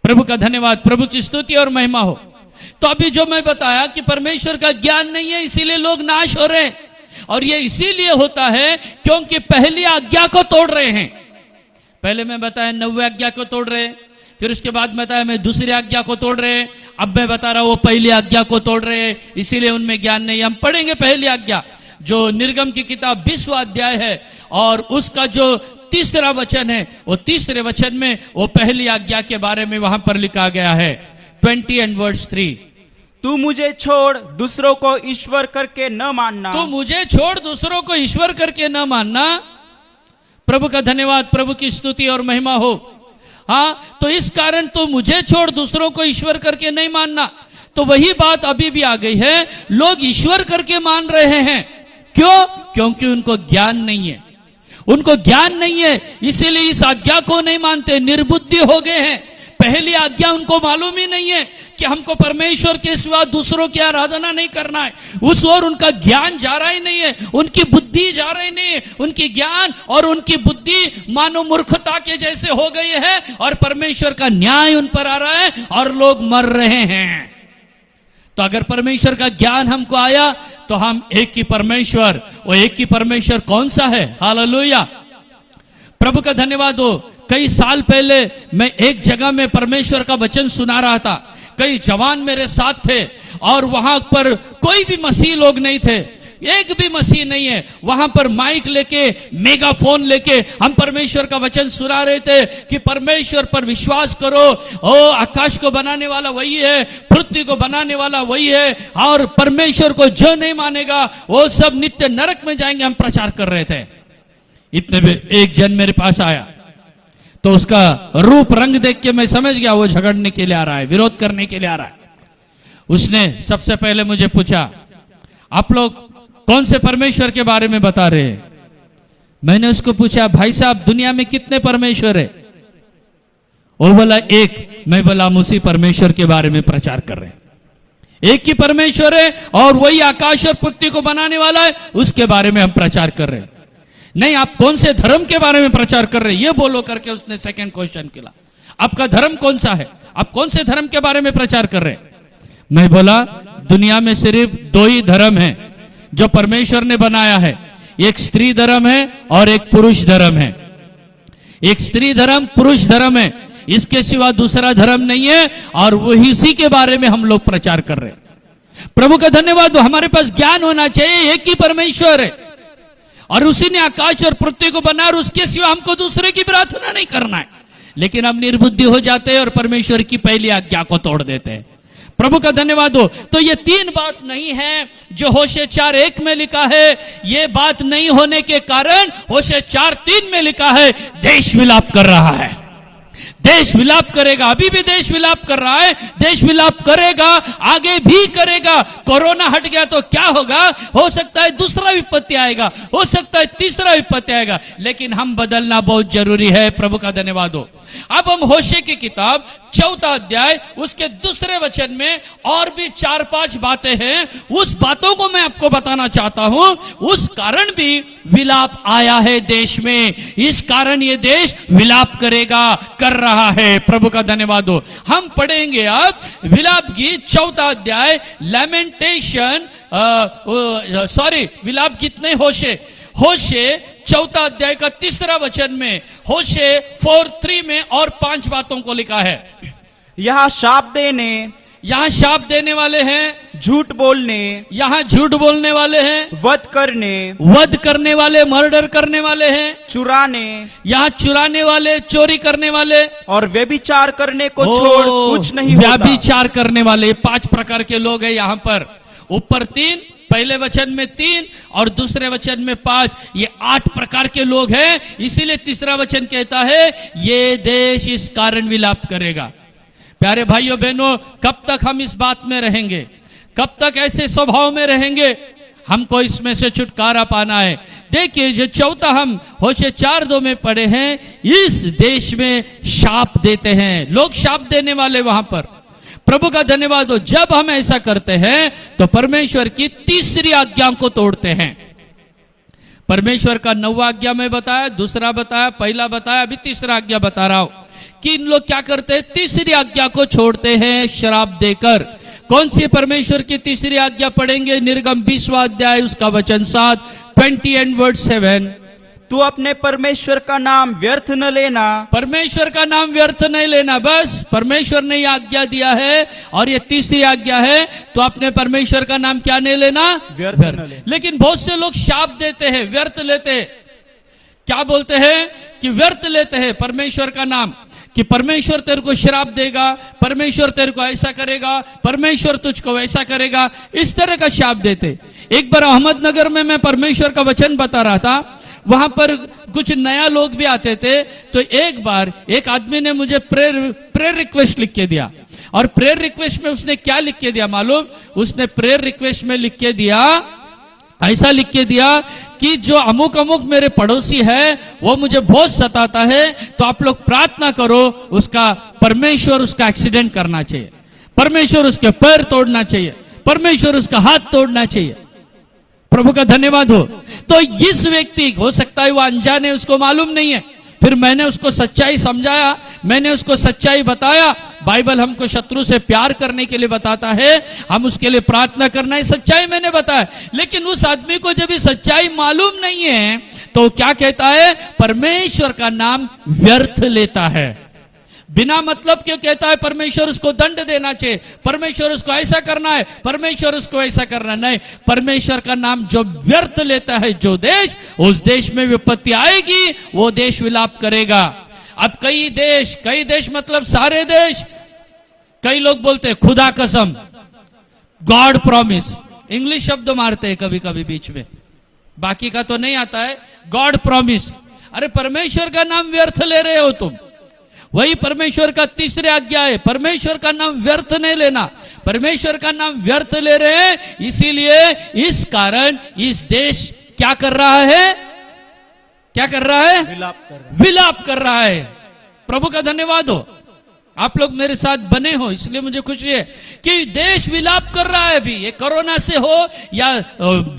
प्रभु का धन्यवाद, प्रभु की स्तुति और महिमा हो। तो अभी जो मैं बताया कि परमेश्वर का ज्ञान नहीं है, इसीलिए लोग नाश हो रहे हैं। और ये इसीलिए होता है क्योंकि पहली आज्ञा को तोड़ रहे हैं। पहले मैं बताया 90 आज्ञा को तोड़ रहे हैं, फिर उसके बाद बताया मैं दूसरी आज्ञा को तोड़ रहे हैं, अब मैं बता रहा हूं वो पहली आज्ञा को तोड़ रहे हैं, इसीलिए उनमें ज्ञान नहीं। हम पढ़ेंगे पहली आज्ञा जो निर्गम की किताब 20वां अध्याय है, और उसका जो 3रा वचन है, वो 3रे वचन में वो पहली आज्ञा के बारे में वहां पर लिखा गया है 20 and verse 3। तू मुझे छोड़ दूसरों को ईश्वर करके न मानना। तो मुझे छोड़ दूसरों को ईश्वर करके न मानना। प्रभु का धन्यवाद, प्रभु की स्तुति और महिमा हो। हाँ, तो इस कारण तो मुझे छोड़ दूसरों को ईश्वर करके नहीं मानना। तो वही बात अभी भी आ गई है, लोग ईश्वर करके मान रहे हैं। क्यों? क्योंकि उनको ज्ञान नहीं है, उनको ज्ञान नहीं है, इसीलिए इस आज्ञा को नहीं मानते, निर्बुद्धि हो गए हैं। पहली आज्ञा उनको मालूम ही नहीं है कि हमको परमेश्वर के सिवा दूसरों की आराधना नहीं करना है। उस ओर उनका ज्ञान जा रहा ही नहीं है, उनकी बुद्धि जा रही नहीं है। उनकी ज्ञान और उनकी बुद्धि मानो मूर्खता के जैसे हो गई है, और परमेश्वर का न्याय उन पर आ रहा है, और लोग मर रहे हैं। तो अगर परमेश्वर का ज्ञान हमको आया तो हम एक ही परमेश्वर, वो एक ही परमेश्वर कौन सा है? हालेलुया, प्रभु का धन्यवाद हो। कई साल पहले मैं एक जगह में परमेश्वर का वचन सुना रहा था। कई जवान मेरे साथ थे, और वहां पर कोई भी मसीह लोग नहीं थे, एक भी मसीह नहीं है। वहां पर माइक लेके, मेगाफोन लेके हम परमेश्वर का वचन सुना रहे थे कि परमेश्वर पर विश्वास करो, ओ आकाश को बनाने वाला वही है, पृथ्वी को बनाने वाला वही है, और परमेश्वर को जो नहीं मानेगा वो सब नित्य नरक में जाएंगे। हम प्रचार कर रहे थे। इतने में एक जन मेरे पास आया, तो उसका रूप रंग देख के मैं समझ गया वो झगड़ने के लिए आ रहा है, विरोध करने के लिए आ रहा है। उसने सबसे पहले मुझे पूछा, आप लोग कौन से परमेश्वर के बारे में बता रहे हैं? मैंने उसको पूछा, भाई साहब दुनिया में कितने परमेश्वर है? वो बोला एक। मैं बोला हम उसी परमेश्वर के बारे में प्रचार कर रहे हैं। एक ही परमेश्वर है, और वही आकाश और पृथ्वी को बनाने वाला है, उसके बारे में हम प्रचार कर रहे हैं। नहीं, आप कौन से धर्म के बारे में प्रचार कर रहे हैं, ये बोलो करके उसने सेकंड क्वेश्चन किया। आपका धर्म कौन सा है? आप कौन से धर्म के बारे में प्रचार कर रहे हैं? मैं बोला दुनिया में सिर्फ 2 ही धर्म है जो परमेश्वर ने बनाया है, एक स्त्री धर्म है और एक पुरुष धर्म है। एक स्त्री धर्म, पुरुष धर्म है, इसके सिवा दूसरा धर्म नहीं है, और वही इसी के बारे में हम लोग प्रचार कर रहे हैं। प्रभु का धन्यवाद। हमारे पास ज्ञान होना चाहिए, एक ही परमेश्वर है, और उसी ने आकाश और पृथ्वी को बना, और उसके सिवा हमको दूसरे की प्रार्थना नहीं करना है। लेकिन हम निर्बुद्धि हो जाते हैं और परमेश्वर की पहली आज्ञा को तोड़ देते हैं। प्रभु का धन्यवाद हो। तो ये 3 बात नहीं है जो होशे 4:1 में लिखा है। ये बात नहीं होने के कारण होशे 4:3 में लिखा है, देश विलाप कर रहा है। देश विलाप करेगा, अभी भी देश विलाप कर रहा है, देश विलाप करेगा, आगे भी करेगा। कोरोना हट गया तो क्या होगा? हो सकता है दूसरा विपत्ति आएगा, हो सकता है तीसरा विपत्ति आएगा, लेकिन हम बदलना बहुत जरूरी है। प्रभु का धन्यवाद हो। अब हम होशे की किताब 4 अध्याय उसके 2 वचन में और भी 4-5 बातें हैं, उस बातों को मैं आपको बताना चाहता हूं। उस कारण भी विलाप आया है देश में, इस कारण ये देश विलाप करेगा, कर रहा है। प्रभु का धन्यवाद हो। हम पढ़ेंगे अब विलाप गीत 4 अध्याय, लैमेंटेशन, विलाप गीत नहीं, होशे 4 अध्याय का 3 वचन में, होशे 4:3 में और 5 बातों को लिखा है। यहाँ शाप देने वाले हैं, झूठ बोलने, यहाँ झूठ बोलने वाले हैं, वध करने वाले, मर्डर करने वाले हैं, चुराने, यहाँ चुराने वाले, चोरी करने वाले, और व्यभिचार करने को छोड़ कुछ नहीं होता। व्यभिचार करने वाले 5 प्रकार के लोग हैं यहाँ पर। ऊपर 3, पहले वचन में 3 और दूसरे वचन में 5, ये 8 प्रकार के लोग हैं। इसीलिए तीसरा वचन कहता है ये देश इस कारण विलाप करेगा। प्यारे भाइयों बहनों, कब तक हम इस बात में रहेंगे? कब तक ऐसे स्वभाव में रहेंगे? हमको इसमें से छुटकारा पाना है। देखिए जो चौथा हम होशे 4:2 में पढ़े हैं, इस देश में शाप देते हैं लोग, शाप देने वाले वहां पर। प्रभु का धन्यवाद हो, जब हम ऐसा करते हैं तो परमेश्वर की तीसरी आज्ञा को तोड़ते हैं। परमेश्वर का 9वां आज्ञा में बताया, दूसरा बताया, पहला बताया, अभी तीसरा आज्ञा बता रहा हूं कि इन लोग क्या करते हैं, तीसरी आज्ञा को छोड़ते हैं श्राप देकर। कौन सी परमेश्वर की तीसरी आज्ञा पढ़ेंगे? निर्गम 20वां अध्याय उसका वचन 7, 20 and verse 7। तू अपने परमेश्वर का नाम व्यर्थ न लेना। परमेश्वर का नाम व्यर्थ नहीं लेना, बस परमेश्वर ने ये आज्ञा दिया है और ये तीसरी आज्ञा है, तो अपने परमेश्वर का नाम क्या नहीं लेना? व्यर्थ न लेना। लेकिन बहुत से लोग शाप देते हैं, व्यर्थ लेते हैं। क्या बोलते हैं कि व्यर्थ लेते हैं परमेश्वर का नाम, कि परमेश्वर तेरे को श्राप देगा, परमेश्वर तेरे को ऐसा करेगा, परमेश्वर तुझको वैसा करेगा, इस तरह का शाप देते। एक बार अहमदनगर में मैं परमेश्वर का वचन बता रहा था, वहां पर कुछ नया लोग भी आते थे, तो एक बार एक आदमी ने मुझे प्रेयर रिक्वेस्ट लिख के दिया। और प्रेयर रिक्वेस्ट में उसने क्या लिख के दिया मालूम? उसने प्रेयर रिक्वेस्ट में लिख के दिया, ऐसा लिख के दिया कि जो अमुक अमुक मेरे पड़ोसी है वो मुझे बहुत सताता है, तो आप लोग प्रार्थना करो उसका, परमेश्वर उसका एक्सीडेंट करना चाहिए, परमेश्वर उसके पैर तोड़ना चाहिए, परमेश्वर उसका हाथ तोड़ना चाहिए। प्रभु का धन्यवाद हो। तो इस व्यक्ति, हो सकता है वो अनजान है, उसको मालूम नहीं है, फिर मैंने उसको सच्चाई समझाया, मैंने उसको सच्चाई बताया। बाइबल हमको शत्रु से प्यार करने के लिए बताता है, हम उसके लिए प्रार्थना करना है, सच्चाई मैंने बताया। लेकिन उस आदमी को जब ये सच्चाई मालूम नहीं है तो क्या कहता है? परमेश्वर का नाम व्यर्थ लेता है। बिना मतलब क्यों कहता है परमेश्वर उसको दंड देना चाहिए, परमेश्वर उसको ऐसा करना है, परमेश्वर उसको ऐसा करना नहीं। परमेश्वर का नाम जो व्यर्थ लेता है जो देश, उस देश में विपत्ति आएगी, वो देश विलाप करेगा। अब कई देश मतलब सारे देश, कई लोग बोलते हैं खुदा कसम, गॉड प्रॉमिस, इंग्लिश शब्द मारते हैं कभी कभी बीच में, बाकी का तो नहीं आता है। गॉड प्रॉमिस, अरे परमेश्वर का नाम व्यर्थ ले रहे हो तुम। वही परमेश्वर का तीसरी आज्ञा है, परमेश्वर का नाम व्यर्थ नहीं लेना। परमेश्वर का नाम व्यर्थ ले रहे हैं, इसीलिए इस कारण इस देश क्या कर रहा है? क्या कर रहा है? विलाप कर रहा है। प्रभु का धन्यवाद हो, आप लोग मेरे साथ बने हो, इसलिए मुझे खुशी है कि देश विलाप कर रहा है। अभी ये कोरोना से हो या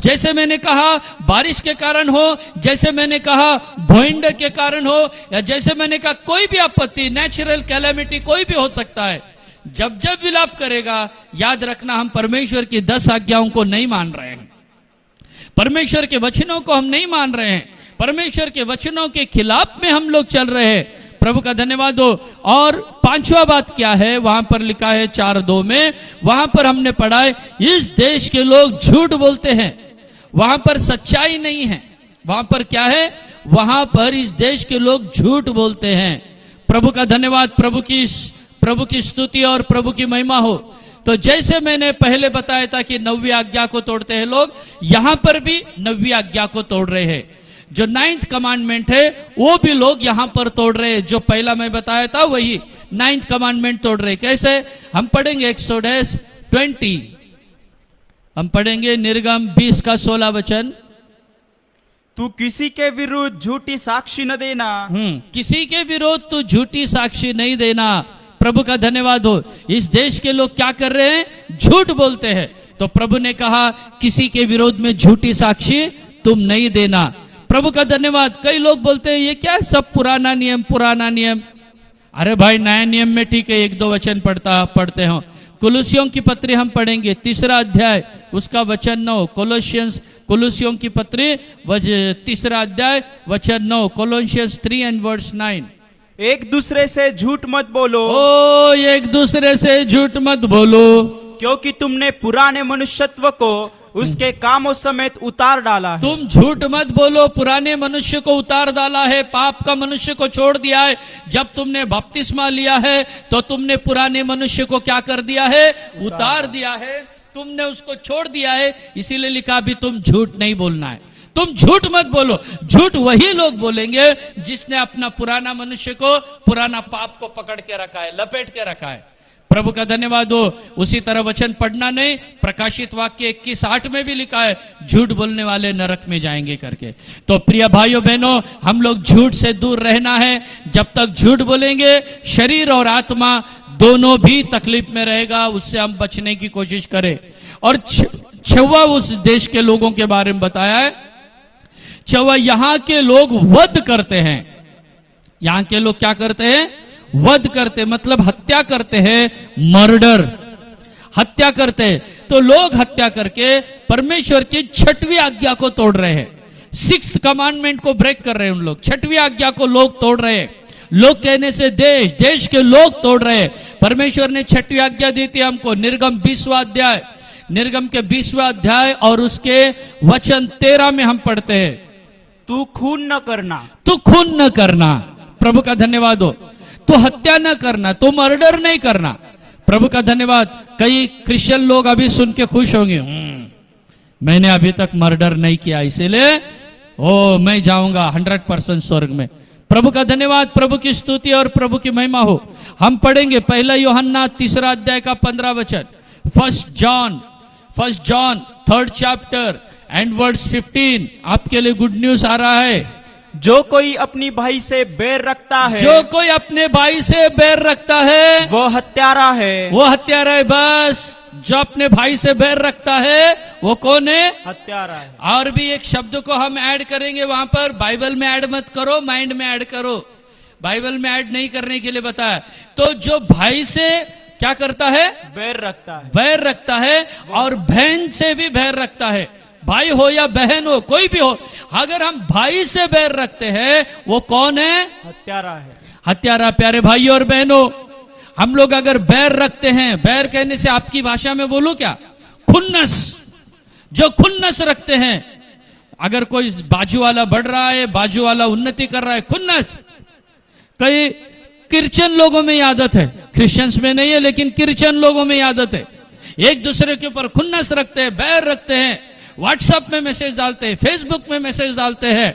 जैसे मैंने कहा बारिश के कारण हो, जैसे मैंने कहा भूइंड के कारण हो, या जैसे मैंने कहा कोई भी आपत्ति, नेचुरल कैलेमिटी कोई भी हो सकता है। जब जब विलाप करेगा, याद रखना हम परमेश्वर की 10 आज्ञाओं को नहीं मान रहे हैं, परमेश्वर के वचनों को हम नहीं मान रहे हैं, परमेश्वर के वचनों के खिलाफ में हम लोग चल रहे हैं। प्रभु का धन्यवाद हो। और 5वां बात क्या है, वहां पर लिखा है 4:2 में, वहां पर हमने पढ़ा है इस देश के लोग झूठ बोलते हैं, वहां पर सच्चाई नहीं है। वहां पर क्या है? वहां पर इस देश के लोग झूठ बोलते हैं। प्रभु का धन्यवाद, प्रभु की स्तुति और प्रभु की महिमा हो। तो जैसे मैंने पहले बताया था कि 9वीं आज्ञा को तोड़ते हैं लोग, यहां पर भी 9वीं आज्ञा को तोड़ रहे हैं। जो 9th कमांडमेंट है वो भी लोग यहां पर तोड़ रहे हैं। जो पहला मैं बताया था वही 9th कमांडमेंट तोड़ रहे हैं। कैसे? हम पढ़ेंगे एक्सोडस 20, हम पढ़ेंगे निर्गम 20 का 16 वचन। तू किसी के विरुद्ध झूठी साक्षी न देना। किसी के विरुद्ध तू झूठी साक्षी नहीं देना। प्रभु का धन्यवाद हो। इस देश के लोग क्या कर रहे हैं? झूठ बोलते हैं। तो प्रभु ने कहा किसी के विरोध में झूठी साक्षी तुम नहीं देना। प्रभु का धन्यवाद। कई लोग बोलते हैं ये क्या है, सब पुराना नियम। अरे भाई नया नियम में ठीक है, 1-2 वचन पढ़ते हो। कुलुसियों की पत्री हम पढ़ेंगे 3रा अध्याय उसका वचन 9। कुलुसियों की पत्री 3रा अध्याय वचन 9, कोलोसियंस 3 and verse 9। एक दूसरे से झूठ मत बोलो। ओ, एक दूसरे से झूठ मत बोलो, क्योंकि तुमने पुराने मनुष्यत्व को उसके कामों समेत उतार डाला है। तुम झूठ मत बोलो, पुराने मनुष्य को उतार डाला है, पाप का मनुष्य को छोड़ दिया है। जब तुमने बपतिस्मा लिया है तो तुमने पुराने मनुष्य को क्या कर दिया है? उतार दिया है, तुमने उसको छोड़ दिया है। इसीलिए लिखा भी तुम झूठ नहीं बोलना है, तुम झूठ मत बोलो। झूठ वही लोग बोलेंगे जिसने अपना पुराना मनुष्य को, पुराना पाप को पकड़ के रखा है, लपेट के रखा है। प्रभु का धन्यवाद हो। उसी तरह वचन पढ़ना नहीं, प्रकाशित वाक्य 21:8 में भी लिखा है झूठ बोलने वाले नरक में जाएंगे करके। तो प्रिय भाइयों बहनों, हम लोग झूठ से दूर रहना है। जब तक झूठ बोलेंगे शरीर और आत्मा दोनों भी तकलीफ में रहेगा, उससे हम बचने की कोशिश करें। और छवा उस देश के लोगों के बारे में बताया है। छवा यहां के लोग वध करते हैं। यहां के लोग क्या करते हैं? वध करते, मतलब हत्या करते हैं, मर्डर, हत्या करते हैं। तो लोग हत्या करके परमेश्वर की 6वीं आज्ञा को तोड़ रहे हैं। 6th कमांडमेंट को ब्रेक कर रहे हैं उन लोग। 6वीं आज्ञा को लोग तोड़ रहे हैं। लोग कहने से देश, देश के लोग तोड़ रहे हैं। परमेश्वर ने 6वीं आज्ञा दी थी हमको, निर्गम 20वां अध्याय, निर्गम के 20वां अध्याय और उसके वचन 13 में हम पढ़ते हैं, तू खून न करना, तू खून न करना। प्रभु का धन्यवाद हो। तो हत्या न करना, तो मर्डर नहीं करना। प्रभु का धन्यवाद। कई क्रिश्चियन लोग अभी सुन के खुश होंगे, मैंने अभी तक मर्डर नहीं किया इसीलिए मैं जाऊंगा 100% स्वर्ग में। प्रभु का धन्यवाद, प्रभु की स्तुति और प्रभु की महिमा हो। हम पढ़ेंगे 1 यूहन्ना 3 अध्याय का 15 वचन, 1 John 3rd chapter and words 15। आपके लिए गुड न्यूज आ रहा है। जो कोई अपनी भाई से बैर रखता है, जो कोई अपने भाई से बैर रखता है वो हत्यारा है, वो हत्यारा है। बस, जो अपने भाई से बैर रखता है वो कौन है? हत्यारा है। और भी एक शब्द को हम ऐड करेंगे वहां पर, बाइबल में ऐड मत करो, माइंड में ऐड करो। बाइबल में ऐड नहीं करने के लिए बताया। तो जो भाई से क्या करता है? बैर रखता है, बैर रखता है। और बहन से भी बैर रखता है, भाई हो या बहन हो, कोई भी हो। अगर हम भाई से बैर रखते हैं वो कौन है? हत्यारा है, हत्यारा। प्यारे भाइयों और बहनों, हम लोग अगर बैर रखते हैं, बैर कहने से आपकी भाषा में बोलूं क्या? खुन्नस। जो खुन्नस रखते हैं, अगर कोई बाजू वाला बढ़ रहा है, बाजू वाला उन्नति कर रहा है, खुन्नस। कई क्रिश्चियन लोगों में आदत है, क्रिश्चियंस में नहीं है लेकिन क्रिश्चियन लोगों में आदत है, एक दूसरे के ऊपर खुन्नस रखते हैं, बैर रखते हैं। व्हाट्सएप में मैसेज डालते हैं, फेसबुक में मैसेज डालते हैं,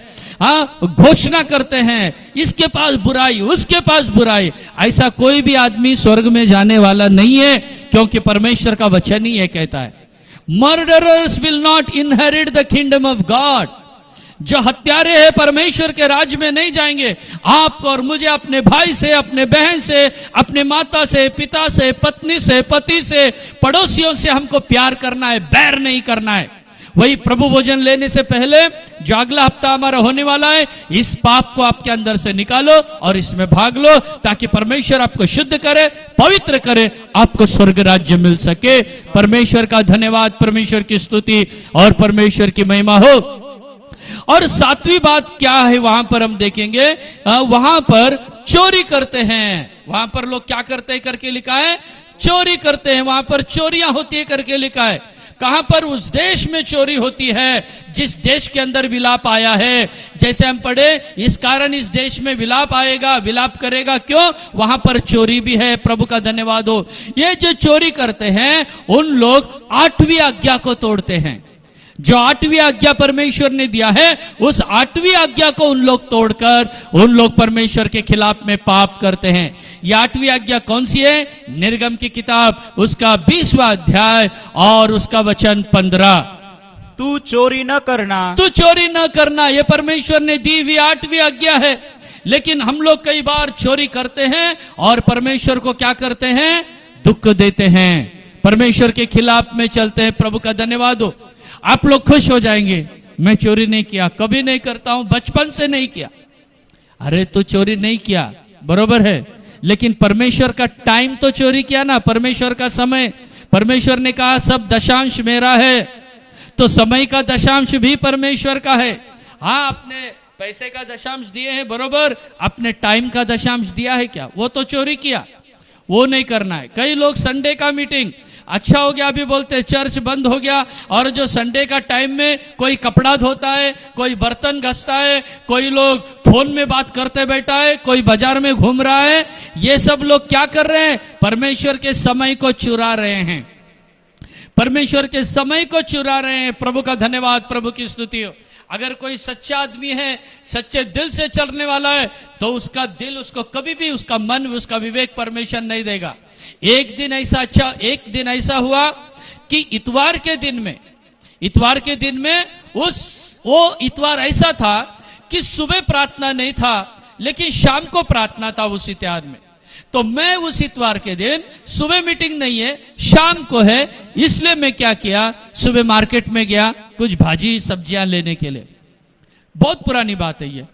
घोषणा करते हैं, इसके पास बुराई, उसके पास बुराई। ऐसा कोई भी आदमी स्वर्ग में जाने वाला नहीं है, क्योंकि परमेश्वर का वचन ही ये कहता है, murderers will not inherit the kingdom of God. जो हत्यारे हैं परमेश्वर के राज्य में नहीं जाएंगे। आपको और मुझे अपने भाई से, अपने बहन से, अपने माता से, पिता से, पत्नी से, पति से, पड़ोसियों से हमको प्यार करना है, बैर नहीं करना है। वही प्रभु भोजन लेने से पहले जो अगला हफ्ता हमारा होने वाला है, इस पाप को आपके अंदर से निकालो और इसमें भाग लो, ताकि परमेश्वर आपको शुद्ध करे, पवित्र करे, आपको स्वर्ग राज्य मिल सके। परमेश्वर का धन्यवाद, परमेश्वर की स्तुति और परमेश्वर की महिमा हो। और 7वीं बात क्या है वहां पर हम देखेंगे, वहां पर चोरी करते हैं। वहां पर लोग क्या करते हैं करके लिखा है? चोरी करते हैं। वहां पर चोरियां होती है करके लिखा है। कहां पर? उस देश में चोरी होती है जिस देश के अंदर विलाप आया है। जैसे हम पढ़े, इस कारण इस देश में विलाप आएगा, विलाप करेगा। क्यों? वहां पर चोरी भी है। प्रभु का धन्यवाद हो। ये जो चोरी करते हैं उन लोग 8वीं आज्ञा को तोड़ते हैं। जो 8वीं आज्ञा परमेश्वर ने दिया है, उस 8वीं आज्ञा को उन लोग तोड़कर उन लोग परमेश्वर के खिलाफ में पाप करते हैं। ये 8वीं आज्ञा कौन सी है? निर्गम की किताब उसका 20वां अध्याय और उसका वचन 15, तू चोरी न करना, तू चोरी न करना। ये परमेश्वर ने दी हुई 8वीं आज्ञा है। लेकिन हम लोग कई बार चोरी करते हैं और परमेश्वर को क्या करते हैं? दुख देते हैं, परमेश्वर के खिलाफ में चलते हैं। प्रभु का धन्यवाद हो। आप लोग खुश हो जाएंगे, मैं चोरी नहीं किया, कभी नहीं करता हूं, बचपन से नहीं किया। अरे तो चोरी नहीं किया, बरोबर है, लेकिन परमेश्वर का टाइम तो चोरी किया ना, परमेश्वर का समय। परमेश्वर ने कहा सब दशांश मेरा है, तो समय का दशांश भी परमेश्वर का है। हाँ, अपने पैसे का दशांश दिए हैं, बरोबर, अपने टाइम का दशांश दिया है क्या? वो तो चोरी किया, वो नहीं करना है। कई लोग संडे का मीटिंग अच्छा हो गया अभी बोलते हैं, चर्च बंद हो गया, और जो संडे का टाइम में कोई कपड़ा धोता है, कोई बर्तन घसता है, कोई लोग फोन में बात करते बैठा है, कोई बाजार में घूम रहा है, ये सब लोग क्या कर रहे हैं? परमेश्वर के समय को चुरा रहे हैं। परमेश्वर के समय को चुरा रहे हैं। प्रभु का धन्यवाद, प्रभु की स्तुति हो। अगर कोई सच्चा आदमी है, सच्चे दिल से चलने वाला है, तो उसका दिल उसको कभी भी, उसका मन, उसका विवेक परमेश्वर नहीं देगा। एक दिन ऐसा हुआ कि इतवार के दिन में वो इतवार ऐसा था कि सुबह प्रार्थना नहीं था, लेकिन शाम को प्रार्थना था उस इत्यार में। तो मैं उस इतवार के दिन, सुबह मीटिंग नहीं है, शाम को है, इसलिए मैं क्या किया, सुबह मार्केट में गया कुछ भाजी सब्जियां लेने के लिए। बहुत पुरानी बात है ये।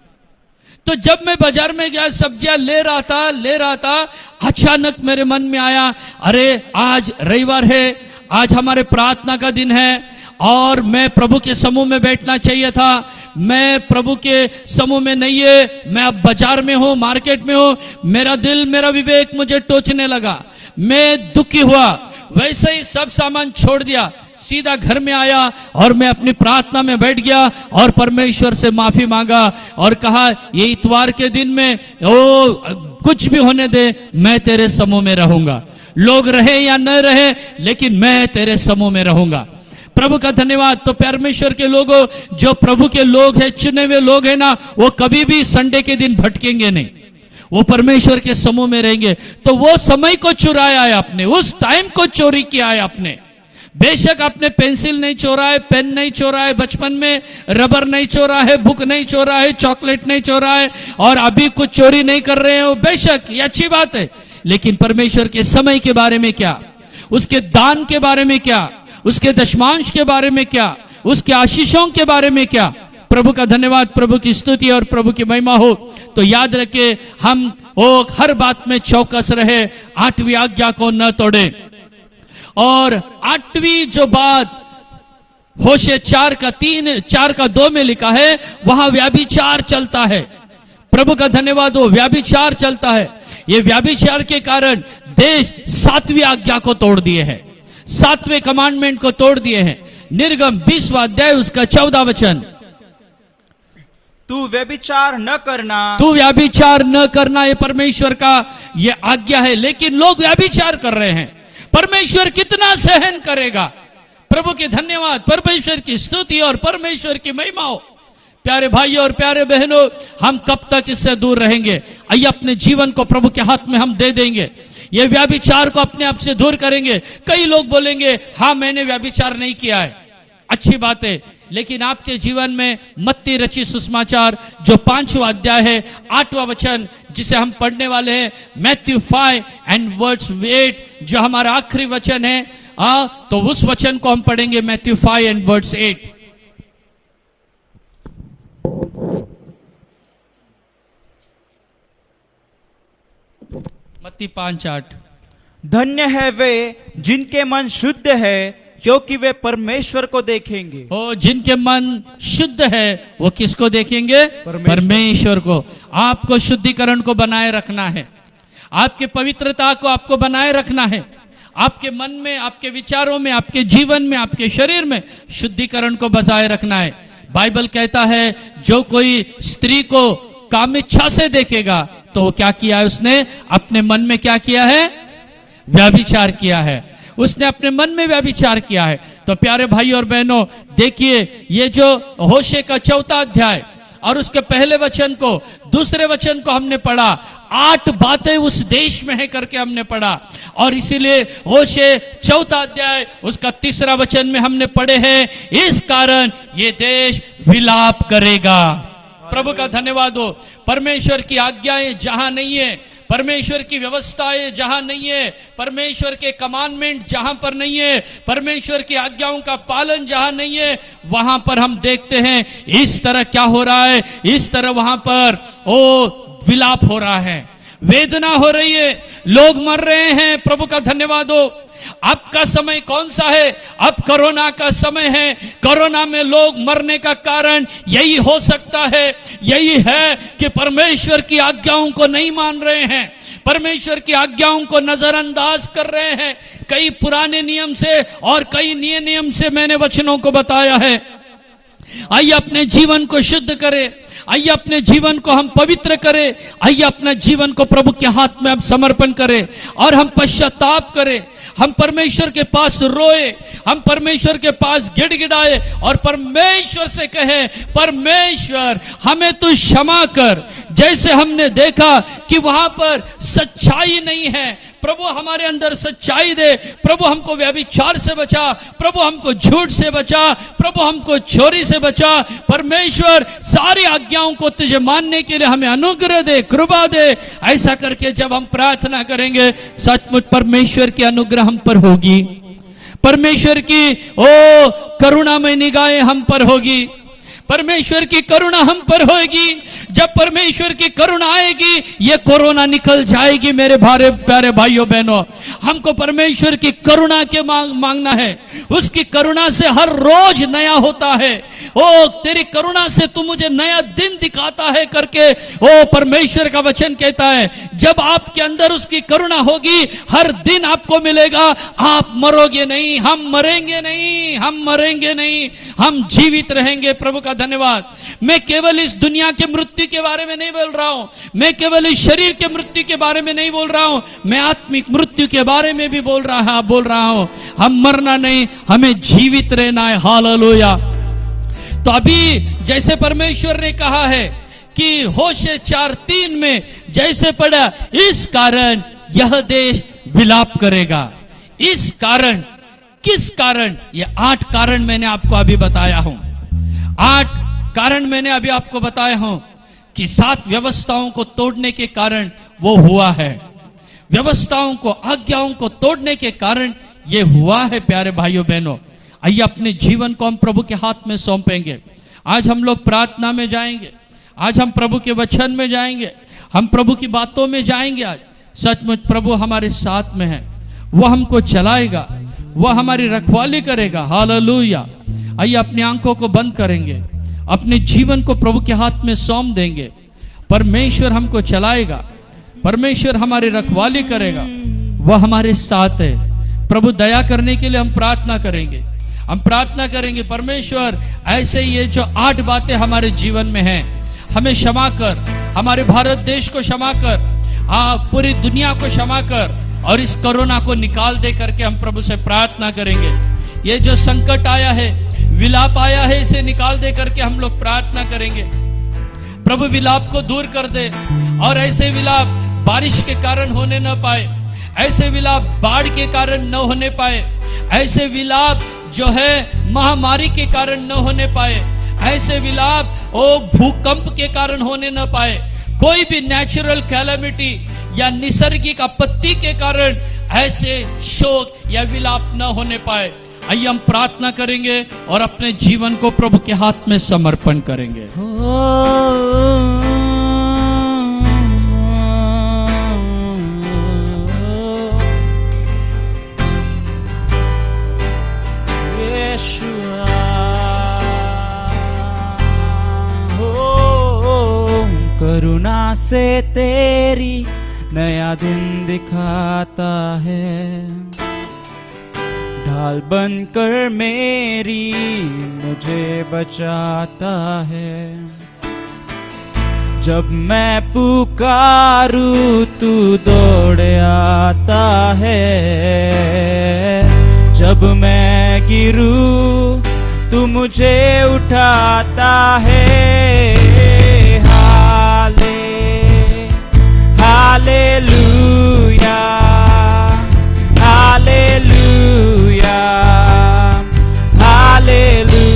तो जब मैं बाजार में गया, सब्जियां ले रहा था, अचानक मेरे मन में आया, अरे आज रविवार है, आज हमारे प्रार्थना का दिन है और मैं प्रभु के समूह में बैठना चाहिए था। मैं प्रभु के समूह में नहीं है, मैं अब बाजार में हूं, मार्केट में हूं। मेरा दिल, मेरा विवेक मुझे टोचने लगा, मैं दुखी हुआ। वैसे ही सब सामान छोड़ दिया, सीधा घर में आया और मैं अपनी प्रार्थना में बैठ गया और परमेश्वर से माफी मांगा और कहा, ये इतवार के दिन में कुछ भी होने दे, मैं तेरे समूह में रहूंगा। लोग रहे या न रहे, लेकिन मैं तेरे समूह में रहूंगा। प्रभु का धन्यवाद। तो परमेश्वर के लोगों, जो प्रभु के लोग हैं, चुने हुए लोग हैं ना, वो कभी भी संडे के दिन भटकेंगे नहीं, वो परमेश्वर के समूह में रहेंगे। तो वो समय को चुराया है आपने, उस टाइम को चोरी किया है आपने। बेशक आपने पेंसिल नहीं चोरा है, पेन नहीं चोरा है, बचपन में रबर नहीं चोरा है, बुक नहीं चोरा है, चॉकलेट नहीं चोरा है, और अभी कुछ चोरी नहीं कर रहे हो, बेशक ये अच्छी बात है। लेकिन परमेश्वर के समय के बारे में क्या, उसके दान के बारे में क्या, उसके दशमांश के बारे में क्या, उसके आशीषों के बारे में क्या। प्रभु का धन्यवाद, प्रभु की स्तुति और प्रभु की महिमा हो। तो याद रखे, हम हर बात में चौकस रहे, 8वीं आज्ञा को न तोड़े। और 8वीं जो बात होशे 4:2 में लिखा है, वहां व्याभिचार चलता है। प्रभु का धन्यवाद हो, व्याभिचार चलता है। ये व्याभिचार के कारण देश 7वीं आज्ञा को तोड़ दिए हैं, 7वें कमांडमेंट को तोड़ दिए हैं। निर्गम 20वां अध्याय उसका 14 वचन, तू व्यभिचार न करना, तू व्याभिचार न करना, ये परमेश्वर का ये आज्ञा है। लेकिन लोग व्याभिचार कर रहे हैं, परमेश्वर कितना सहन करेगा। प्रभु के धन्यवाद, परमेश्वर की स्तुति और परमेश्वर की महिमा हो। प्यारे भाइयों और प्यारे बहनों, हम कब तक इससे दूर रहेंगे? आइए अपने जीवन को प्रभु के हाथ में हम दे देंगे, ये व्याभिचार को अपने आप से दूर करेंगे। कई लोग बोलेंगे, हाँ मैंने व्याभिचार नहीं किया है, अच्छी बात है, लेकिन आपके जीवन में मत्ती रचित सुसमाचार जो 5वां अध्याय है, 8वां वचन जिसे हम पढ़ने वाले हैं, मैथ्यू 5:8, जो हमारा आखिरी वचन है, तो उस वचन को हम पढ़ेंगे, मैथ्यू 5:8। मत्ती 5:8। धन्य है वे जिनके मन शुद्ध है, क्योंकि वे परमेश्वर को देखेंगे। जिनके मन शुद्ध है वो किसको देखेंगे? परमेश्वर को। आपको शुद्धिकरण को बनाए रखना है, आपके पवित्रता को आपको बनाए रखना है। आपके मन में, आपके विचारों में, आपके जीवन में, आपके शरीर में शुद्धिकरण को बजाय रखना है। बाइबल कहता है, जो कोई स्त्री को काम इच्छा से देखेगा तो वो क्या किया है? उसने अपने मन में क्या किया है? व्याभिचार किया है। उसने अपने मन में व्याभिचार किया है। तो प्यारे भाई और बहनों, देखिए, ये जो होशे का 4वां अध्याय और उसके पहले वचन को, दूसरे वचन को हमने पढ़ा, 8 बातें उस देश में है करके हमने पढ़ा। और इसीलिए होशे 4वां अध्याय उसका 3रा वचन में हमने पढ़े हैं, इस कारण ये देश विलाप करेगा। प्रभु का धन्यवाद हो। परमेश्वर की आज्ञाएं जहां नहीं है, परमेश्वर की व्यवस्थाएं जहां नहीं है, परमेश्वर के कमांडमेंट जहां पर नहीं है, परमेश्वर की आज्ञाओं का पालन जहां नहीं है, वहां पर हम देखते हैं इस तरह क्या हो रहा है, इस तरह वहां पर विलाप हो रहा है, वेदना हो रही है, लोग मर रहे हैं। प्रभु का धन्यवाद हो। आपका समय कौन सा है? अब कोरोना का समय है। कोरोना में लोग मरने का कारण यही हो सकता है, यही है कि परमेश्वर की आज्ञाओं को नहीं मान रहे हैं, परमेश्वर की आज्ञाओं को नजरअंदाज कर रहे हैं। कई पुराने नियम से और कई नए नियम से मैंने वचनों को बताया है। आइए अपने जीवन को शुद्ध करें, आइए अपने जीवन को हम पवित्र करें, आइए अपने जीवन को प्रभु के हाथ में हम समर्पण करें और हम पश्चाताप करें, हम परमेश्वर के पास रोए, हम परमेश्वर के पास गिड़गिड़ाए और परमेश्वर से कहे, परमेश्वर हमें तू क्षमा कर। जैसे हमने देखा कि वहां पर सच्चाई नहीं है, प्रभु हमारे अंदर सच्चाई दे, प्रभु हमको व्यभिचार से बचा, प्रभु हमको झूठ से बचा, प्रभु हमको चोरी से बचा। परमेश्वर सारी आज्ञाओं को तुझे मानने के लिए हमें अनुग्रह दे, कृपा दे। ऐसा करके जब हम प्रार्थना करेंगे, सचमुच परमेश्वर की अनुग्रह हम पर होगी, परमेश्वर की करुणामय निगाहें हम पर होगी, परमेश्वर की करुणा हम पर होगी। जब परमेश्वर की करुणा आएगी, ये कोरोना निकल जाएगी। मेरे प्यारे भाइयों बहनों, हमको परमेश्वर की करुणा के मांगना है। उसकी करुणा से हर रोज नया होता है। ओ तेरी करुणा से तू मुझे नया दिन दिखाता है करके परमेश्वर का वचन कहता है। जब आपके अंदर उसकी करुणा होगी, हर दिन आपको मिलेगा। आप मरोगे नहीं, हम मरेंगे नहीं, हम मरेंगे नहीं, हम जीवित रहेंगे। प्रभु का धन्यवाद। मैं केवल इस दुनिया के मृत्यु के बारे में नहीं बोल रहा हूं, मैं केवल इस शरीर के मृत्यु के बारे में नहीं बोल रहा हूं, मैं आत्मिक मृत्यु के बारे में भी बोल रहा हूं। हम मरना नहीं, हमें जीवित रहना है। हालेलुया। तो अभी जैसे परमेश्वर ने कहा है कि होशे 4:3 में जैसे पढ़ा, इस कारण यह देश विलाप करेगा। इस कारण, किस कारण? ये 8 कारण मैंने आपको अभी बताया हूं। 8 कारण मैंने अभी आपको बताया हूं कि 7 व्यवस्थाओं को तोड़ने के कारण वो हुआ है। व्यवस्थाओं को, आज्ञाओं को तोड़ने के कारण ये हुआ है। प्यारे भाइयों बहनों, आइए अपने जीवन को हम प्रभु के हाथ में सौंपेंगे। आज हम लोग प्रार्थना में जाएंगे, आज हम प्रभु के वचन में जाएंगे, हम प्रभु की बातों में जाएंगे। आज सचमुच प्रभु हमारे साथ में है, वो हमको चलाएगा, वो हमारी रखवाली करेगा। हालेलुया। आइए अपनी आंखों को बंद करेंगे, अपने जीवन को प्रभु के हाथ में सौंप देंगे। परमेश्वर हमको चलाएगा, परमेश्वर हमारी रखवाली करेगा, वह हमारे साथ है। प्रभु दया करने के लिए हम प्रार्थना करेंगे, हम प्रार्थना करेंगे। परमेश्वर ऐसे ये जो 8 बातें हमारे जीवन में हैं, हमें क्षमा कर, हमारे भारत देश को क्षमा कर, पूरी दुनिया को क्षमा कर और इस कोरोना को निकाल दे करके हम प्रभु से प्रार्थना करेंगे। ये जो संकट आया है, विलाप आया है, इसे निकाल दे करके हम लोग प्रार्थना करेंगे। प्रभु विलाप को दूर कर दे और ऐसे विलाप बारिश के कारण होने न पाए, ऐसे विलाप बाढ़ के कारण न होने पाए, ऐसे विलाप जो है महामारी के कारण न होने पाए, ऐसे विलाप भूकंप के कारण होने न पाए, कोई भी नेचुरल कैलेमिटी या निसर्गिक आपत्ति के कारण ऐसे शोक या विलाप न होने पाए। आइए हम प्रार्थना करेंगे और अपने जीवन को प्रभु के हाथ में समर्पण करेंगे। करुणा से तेरी नया दिन दिखाता है, ढाल बनकर मेरी मुझे बचाता है। जब मैं पुकारूं तू दौड़ आता है, जब मैं गिरूं तू मुझे उठाता है। Hallelujah, hallelujah, hallelujah,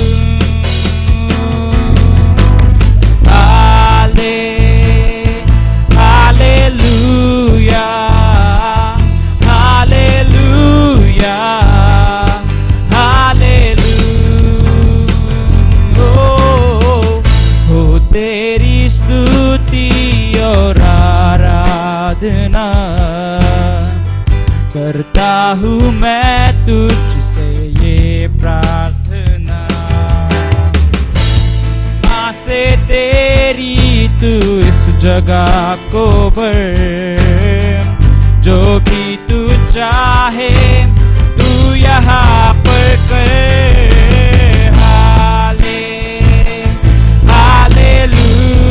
hallelujah, hallelujah. हो तेरी स्तुति और आराधना करता हूँ मैं तुझसे ये प्रार्थना। आसे तेरी तू इस जगह को भर, जो भी तू चाहे तू यहाँ पर कर। हालेलुया,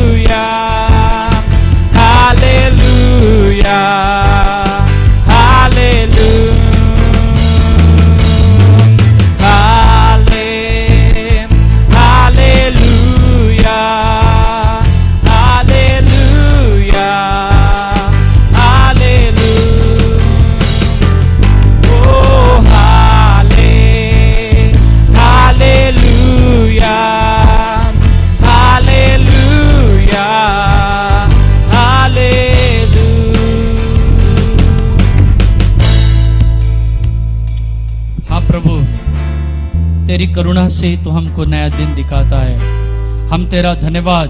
तेरी करुणा से तू हमको नया दिन दिखाता है। हम तेरा धन्यवाद।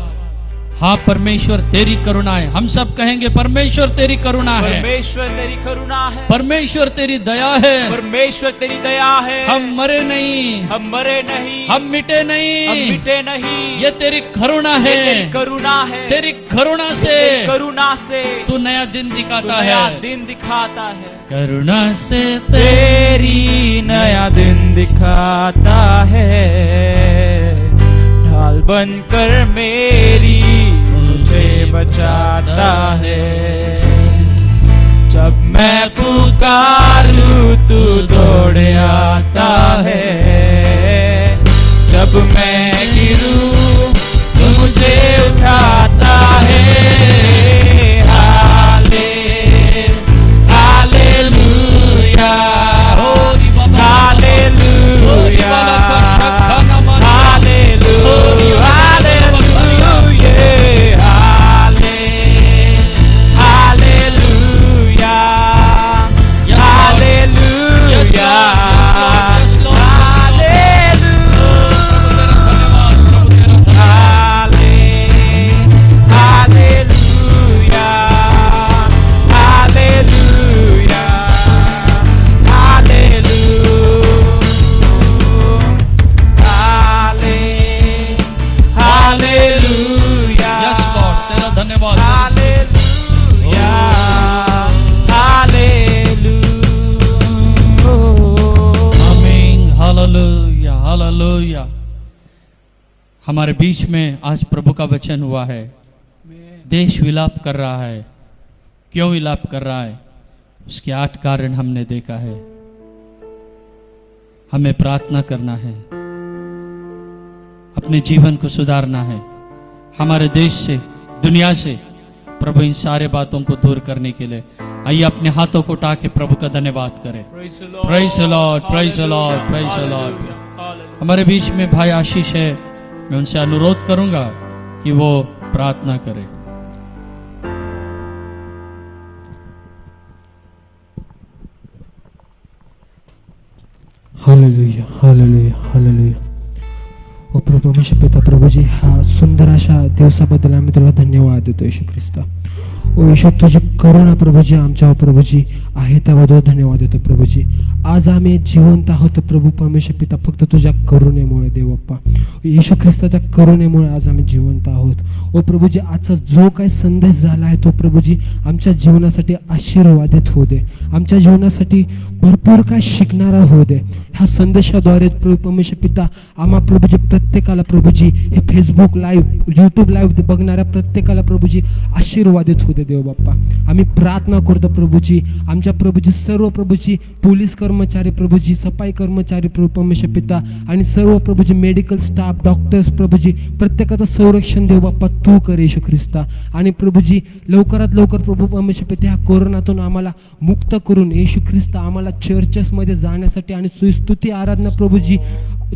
हाँ परमेश्वर तेरी करुणा है। हम सब कहेंगे परमेश्वर तेरी करुणा है, परमेश्वर तेरी करुणा है, परमेश्वर तेरी दया है, परमेश्वर तेरी दया है। हम मरे नहीं, हम मरे नहीं, हम मिटे नहीं, हम मिटे नहीं। ये तेरी करुणा ये है, तेरी करुणा है, तेरी करुणा से तेरी करुणा से तू नया दिन तू दिखाता नया है। दिन दिखाता है। करुणा से तेरी नया दिन दिखाता है, ढाल बनकर मेरी मुझे बचाता है। जब मैं पुकारूं तू दौड़ आता है, जब मैं गिरूं तू मुझे उठाता है। हालेलुया, हालेलुया, हालेलुया, हमारे बीच में आज प्रभु का वचन हुआ है। देश विलाप कर रहा है। क्यों विलाप कर रहा है? उसके 8 कारण हमने देखा है। हमें प्रार्थना करना है, अपने जीवन को सुधारना है। हमारे देश से, दुनिया से प्रभु इन सारे बातों को दूर करने के लिए आइए अपने हाथों को उठा के प्रभु का धन्यवाद करें। Praise the Lord, praise the Lord, praise the Lord. हमारे बीच में भाई आशीष है। मैं उनसे अनुरोध करूंगा कि वो प्रार्थना करें। Hallelujah, hallelujah, hallelujah. ओ प्रभू परमेश्वर पिता प्रभूजी, हा सुंदर अशा दिवसाबद्दल आम्ही तुला धन्यवाद देतो येशू ख्रिस्ता। ओ येशू तुझी करुणा प्रभूजी आमच्यावर प्रभूजी आहे त्याबद्दल धन्यवाद देतो प्रभूजी। आज आम्ही जिवंत आहोत प्रभू परमेश्वर पिता फक्त तुझ्या करुणेमुळे देव बाप्पा, येशू ख्रिस्ताच्या करुणेमुळे आज आम्ही जिवंत आहोत। ओ प्रभूजी आजचा जो काही संदेश झाला आहे तो प्रभूजी आमच्या जीवनासाठी आशीर्वादित होऊ दे, आमच्या जीवनासाठी भरपूर काय शिकणारा होऊ दे। ह्या संदेशाद्वारे प्रभू परमेश्वर पिता आम्हा प्रभूजी प्रत्येकाला प्रभूजी हे फेसबुक लाईव्ह, यूट्यूब लाईव्ह बघणाऱ्या प्रत्येकाला प्रभूजी आशीर्वादित होऊ दे देव बाप्पा। आम्ही प्रार्थना करतो प्रभूजी आमच्या प्रभूजी सर्व प्रभूजी पोलीस कर्मचारी प्रभूजी, सफाई कर्मचारी प्रभू परमेश्वर पिता आणि सर्व प्रभूजी मेडिकल स्टाफ, डॉक्टर्स प्रभूजी प्रत्येकाचं संरक्षण देव बाप्पा तू कर येशू ख्रिस्ता। आणि प्रभूजी लवकरात लवकर प्रभू परमेश्वर पिता ह्या कोरोनातून आम्हाला मुक्त करून येशू ख्रिस्ता आम्हाला चर्चेसमध्ये जाण्यासाठी आणि स्तुती आराधना प्रभूजी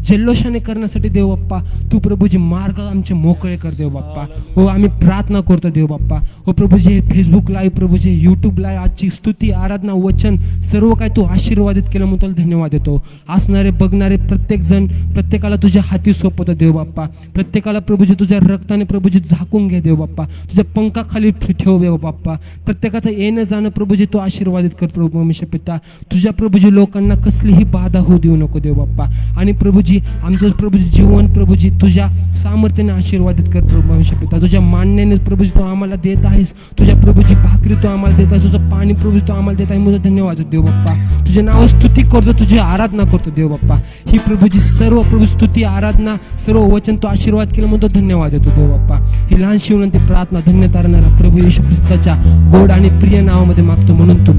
जल्लोषाने करण्यासाठी देव बाप्पा तू प्रभूजी मार्ग आमचे मोकळे कर देव बाप्पा। हो आम्ही प्रार्थना करतो देव बाप्पा। हो Prabhuji Facebook live Prabhuji, YouTube live आजची स्तुती आराधना वचन सर्व काय तू आशीर्वादित केलं म्हणून तुला धन्यवाद देतो। असणारे बघणारे प्रत्येक जण प्रत्येकाला तुझ्या हाती सोपवतो देव बाप्पा। प्रत्येकाला प्रभूजी तुझ्या रक्ताने प्रभूजी झाकून घे देव बाप्पा, तुझ्या पंखाखाली ठेव देव बाप्पा। प्रत्येकाचं येणं जाणं प्रभूजी तू आशीर्वादित कर प्रभू परमेश्वर पिता। तुझ्या प्रभूजी लोकांना कसलीही बाधा होऊ देऊ नको देव बाप्पा। आणि प्रभूजी आमचं प्रभूजी जीवन प्रभूजी तुझ्या सामर्थ्याने आशीर्वादित कर प्रभू परमेश्वर पिता। तुझ्या मान्याने प्रभूजी तू आम्हाला देत आहेस, तुझ्या प्रभूजी भाकरी तू आम्हाला देत आहेस, तुझं पाणी प्रभूजी तू आम्हाला देत आहे म्हणून धन्यवाद देव बाप्पा। तुझे नाव स्तुती करतो, तुझी आराधना करतो देव बाप्पा। ही प्रभूजी सर्व प्रभू स्तुती आराधना सर्व वचन तू आशीर्वाद केलं म्हणून धन्यवाद देतो देव बाप्पा। ही लहानशी विनंती प्रार्थना धन्य तारणारा प्रभू येशू ख्रिस्ताच्या गोड आणि प्रिय नावामध्ये मागतो म्हणून तू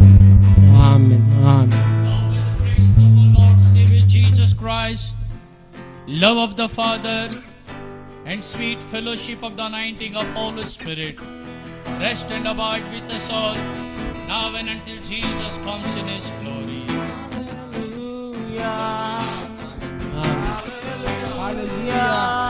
आमेन, आमेन। Love of the Father and sweet fellowship of the anointing of Holy Spirit rest and abide with us all now and until Jesus comes in his glory. Hallelujah. Hallelujah.